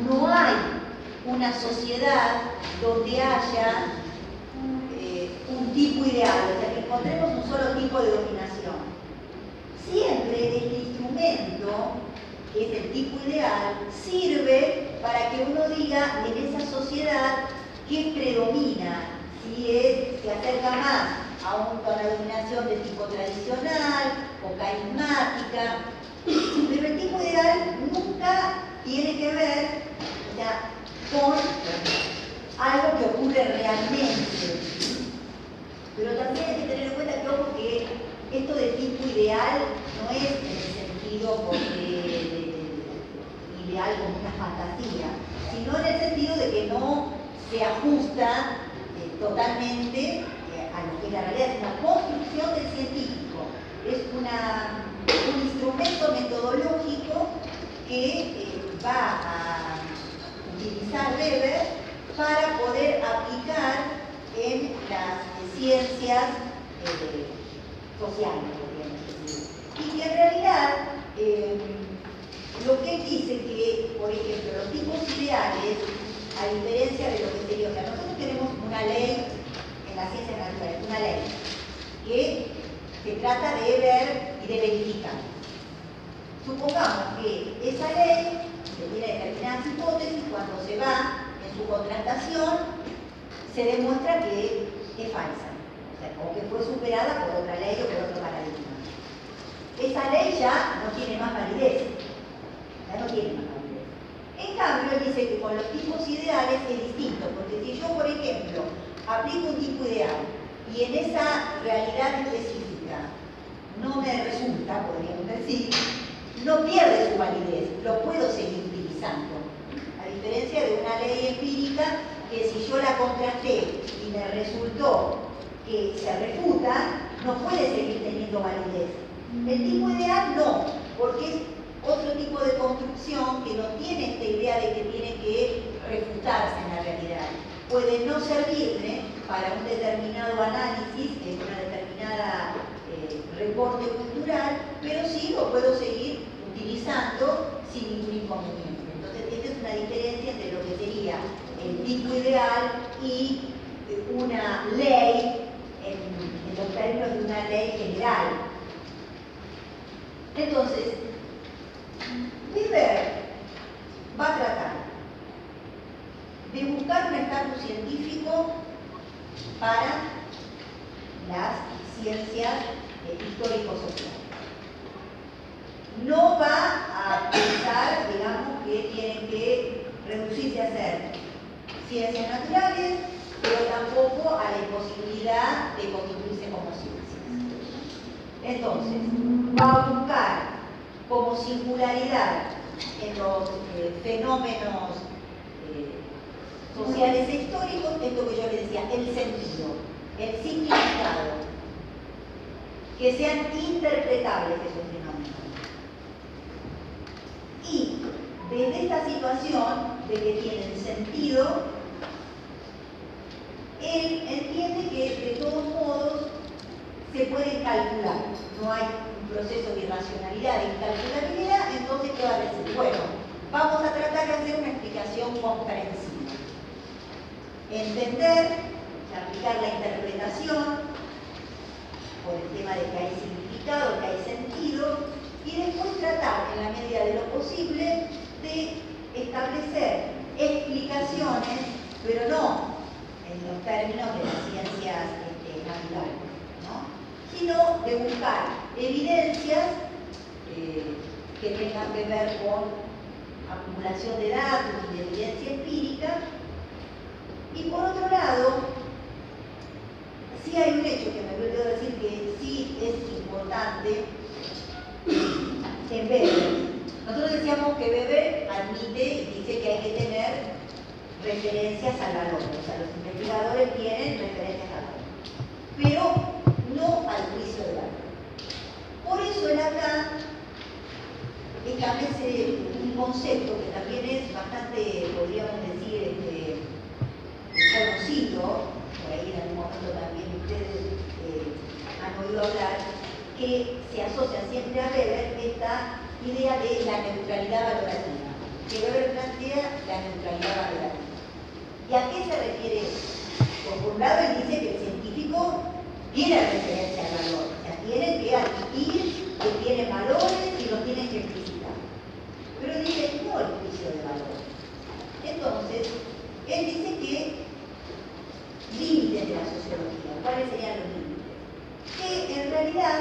no hay una sociedad donde haya un tipo ideal, o sea, que encontremos un solo tipo de dominación. Siempre este instrumento, que es el tipo ideal, sirve para que uno diga en esa sociedad qué predomina, si se acerca más a una dominación de tipo tradicional o carismática, pero el tipo ideal nunca tiene que ver, o sea, con algo que ocurre realmente. Pero también hay que tener en cuenta que, ojo, que esto de tipo ideal no es en el sentido de ideal como una fantasía, sino en el sentido de que no se ajusta totalmente a lo que es la realidad. Es una construcción del científico, es un instrumento metodológico que va a utilizar Weber para poder aplicar en las ciencias sociales, podríamos decir. Y que en realidad lo que él dice que, por ejemplo, los tipos ideales, a diferencia de lo que sería, o sea, nosotros tenemos una ley en las ciencias naturales, una ley que se trata de ver y de verificar. Supongamos que esa ley, que tiene determinadas hipótesis, cuando se va en su contrastación, se demuestra que es falsa, o que fue superada por otra ley o por otro paradigma. Esa ley ya no tiene más validez. Ya no tiene más validez. En cambio, él dice que con los tipos ideales es distinto, porque si yo, por ejemplo, aplico un tipo ideal y en esa realidad específica no me resulta, podríamos decir, no pierde su validez, lo puedo seguir utilizando. A diferencia de una ley empírica que si yo la contrasté y me resultó que se refuta, no puede seguir teniendo validez. El tipo ideal no, porque es otro tipo de construcción que no tiene esta idea de que tiene que refutarse en la realidad. Puede no servirme para un determinado análisis, una determinada reporte cultural, pero sí lo puedo seguir utilizando sin ningún inconveniente. Entonces, esta es una diferencia entre lo que sería el tipo ideal y una ley, en los términos de una ley general. Entonces, Weber va a tratar de buscar un estatus científico para las ciencias histórico-sociales. No va a pensar, digamos, que tienen que reducirse a ser ciencias naturales, pero tampoco a la imposibilidad de constituirse como ciencias. Entonces, va a buscar como singularidad en los fenómenos sociales e históricos, esto que yo les decía, el sentido, el significado, que sean interpretables esos fenómenos. Y desde esta situación de que tienen sentido, él entiende que de todos modos se pueden calcular, no hay un proceso de irracionalidad, de incalculabilidad. Entonces, ¿qué va a decir? Bueno, vamos a tratar de hacer una explicación comprensiva. Entender, aplicar la interpretación, por el tema de que hay significado, que hay sentido, y después tratar, en la medida de lo posible, de establecer explicaciones, pero no en los términos de las ciencias naturales, ¿no? Sino de buscar evidencias que tengan que ver con acumulación de datos y de evidencia empírica. Y por otro lado, sí hay un hecho que me olvidé decir que sí es importante en Weber. Nosotros decíamos que Weber admite y dice que hay que tener referencias al valor, o sea, los investigadores tienen referencias al valor, pero no al juicio de valor. Por eso él acá establece un concepto que también es bastante, asocia siempre a Weber esta idea de la neutralidad valorativa, que Weber plantea la neutralidad valorativa. ¿Y a qué se refiere eso? Pues por un lado él dice que el científico tiene referencia al valor, o sea, tiene que admitir que tiene valores y los tiene que explicitar. Pero dice no el juicio de valor. Entonces, él dice que límites de la sociología, ¿cuáles serían los límites? Que en realidad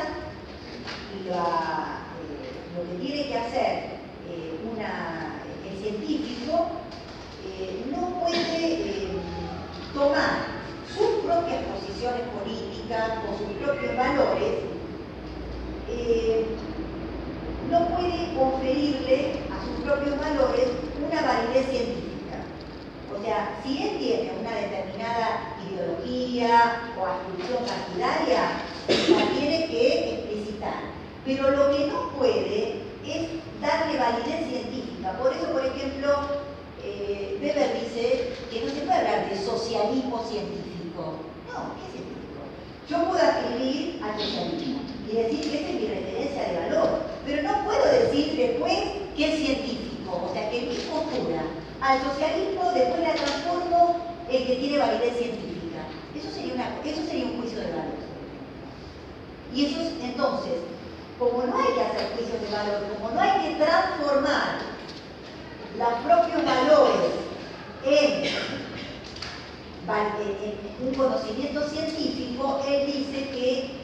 lo que tiene que hacer el científico no puede tomar sus propias posiciones políticas o sus propios valores, no puede conferirle a sus propios valores una validez científica. O sea, si él tiene una determinada ideología o adscripción partidaria, la tiene que explicitar. Pero lo que no puede es darle validez científica. Por eso, por ejemplo, Weber dice que no se puede hablar de socialismo científico. No, ¿qué científico? Yo puedo adscribir al socialismo y decir que esa es mi referencia de valor, pero no puedo decir después que es científico. O sea, que mi postura al socialismo después la transformo en que tiene validez científica. Eso sería un juicio de valor. Y eso es, entonces, como no hay que hacer juicios de valor, como no hay que transformar los propios valores en un conocimiento científico, él dice que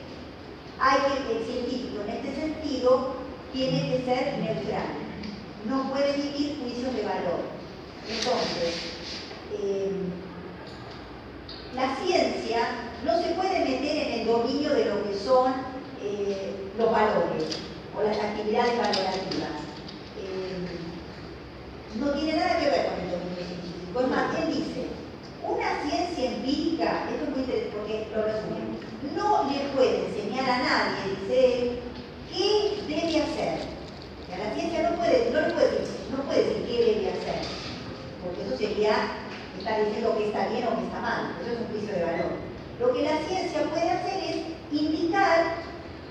el científico en este sentido tiene que ser neutral, no puede emitir juicios de valor. Entonces, la ciencia no se puede meter en el dominio de lo que son los valores o las actividades valorativas. No tiene nada que ver con el dominio científico. Es más, él dice, una ciencia empírica, esto es muy interesante porque lo resumimos, no le puede enseñar a nadie, dice él, qué debe hacer. O sea, la ciencia no puede decir qué debe hacer, porque eso sería estar diciendo que está bien o que está mal. Eso es un juicio de valor. Lo que la ciencia puede hacer es indicar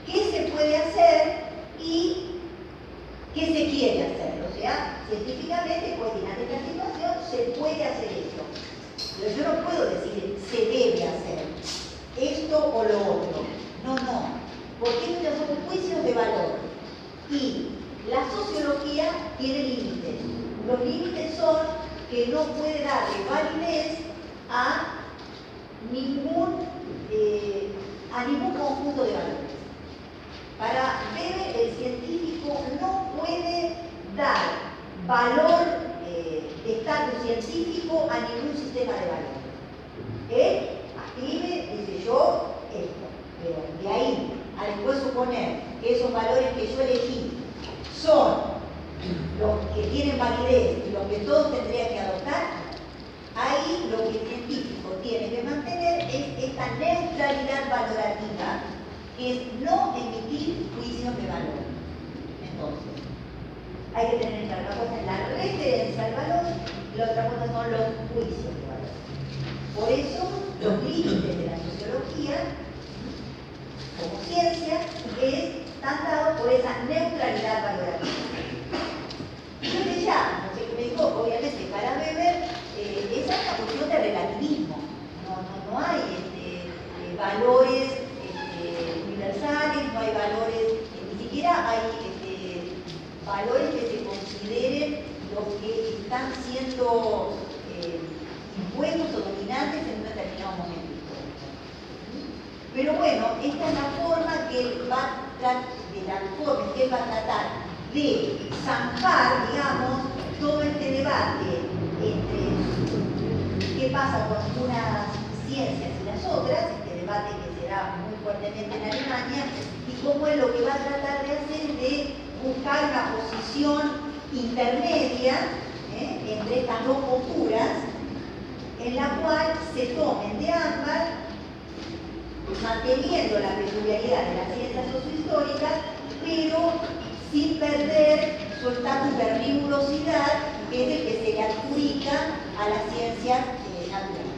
qué se puede hacer y qué se quiere hacer. O sea, científicamente, pues en esta situación se puede hacer esto. Pero yo no puedo decir se debe hacer esto o lo otro. No, porque estos ya son juicios de valor. Y la sociología tiene límites. Los límites son que no puede darle validez a ningún conjunto de valores. Para Weber, el científico no puede dar valor de estatus científico a ningún sistema de valores. Él escribe, dice yo, esto, pero de ahí a después suponer que esos valores que yo elegí son los que tienen validez y los que todos tendrían que adoptar, ahí lo que el científico tiene que mantener es esta neutralidad valorativa, que es no emitir juicios de valor. Entonces, hay que tener en claro, una cosa es la referencia al valor y la otra cosa son los juicios de valor. Por eso, los límites de la sociología, como ciencia, están dados por esa neutralidad valorativa. Entonces ya, no sé qué me dijo, obviamente para Weber, esa es una cuestión de relativismo. No hay valores universales, no hay valores, ni siquiera hay valores que se consideren los que están siendo impuestos o dominantes en un determinado momento histórico. Pero bueno, esta es la forma que él va a tratar de zanjar, digamos, todo este debate entre qué pasa con unas ciencias y las otras, este debate que se da muy fuertemente en Alemania, y cómo es lo que va a tratar de hacer de buscar una posición intermedia entre estas dos posturas, en la cual se tomen de ambas, manteniendo la peculiaridad de las ciencias sociohistóricas, pero sin perder su estatus de rigurosidad, que es el que se le adjudica a las ciencias naturales.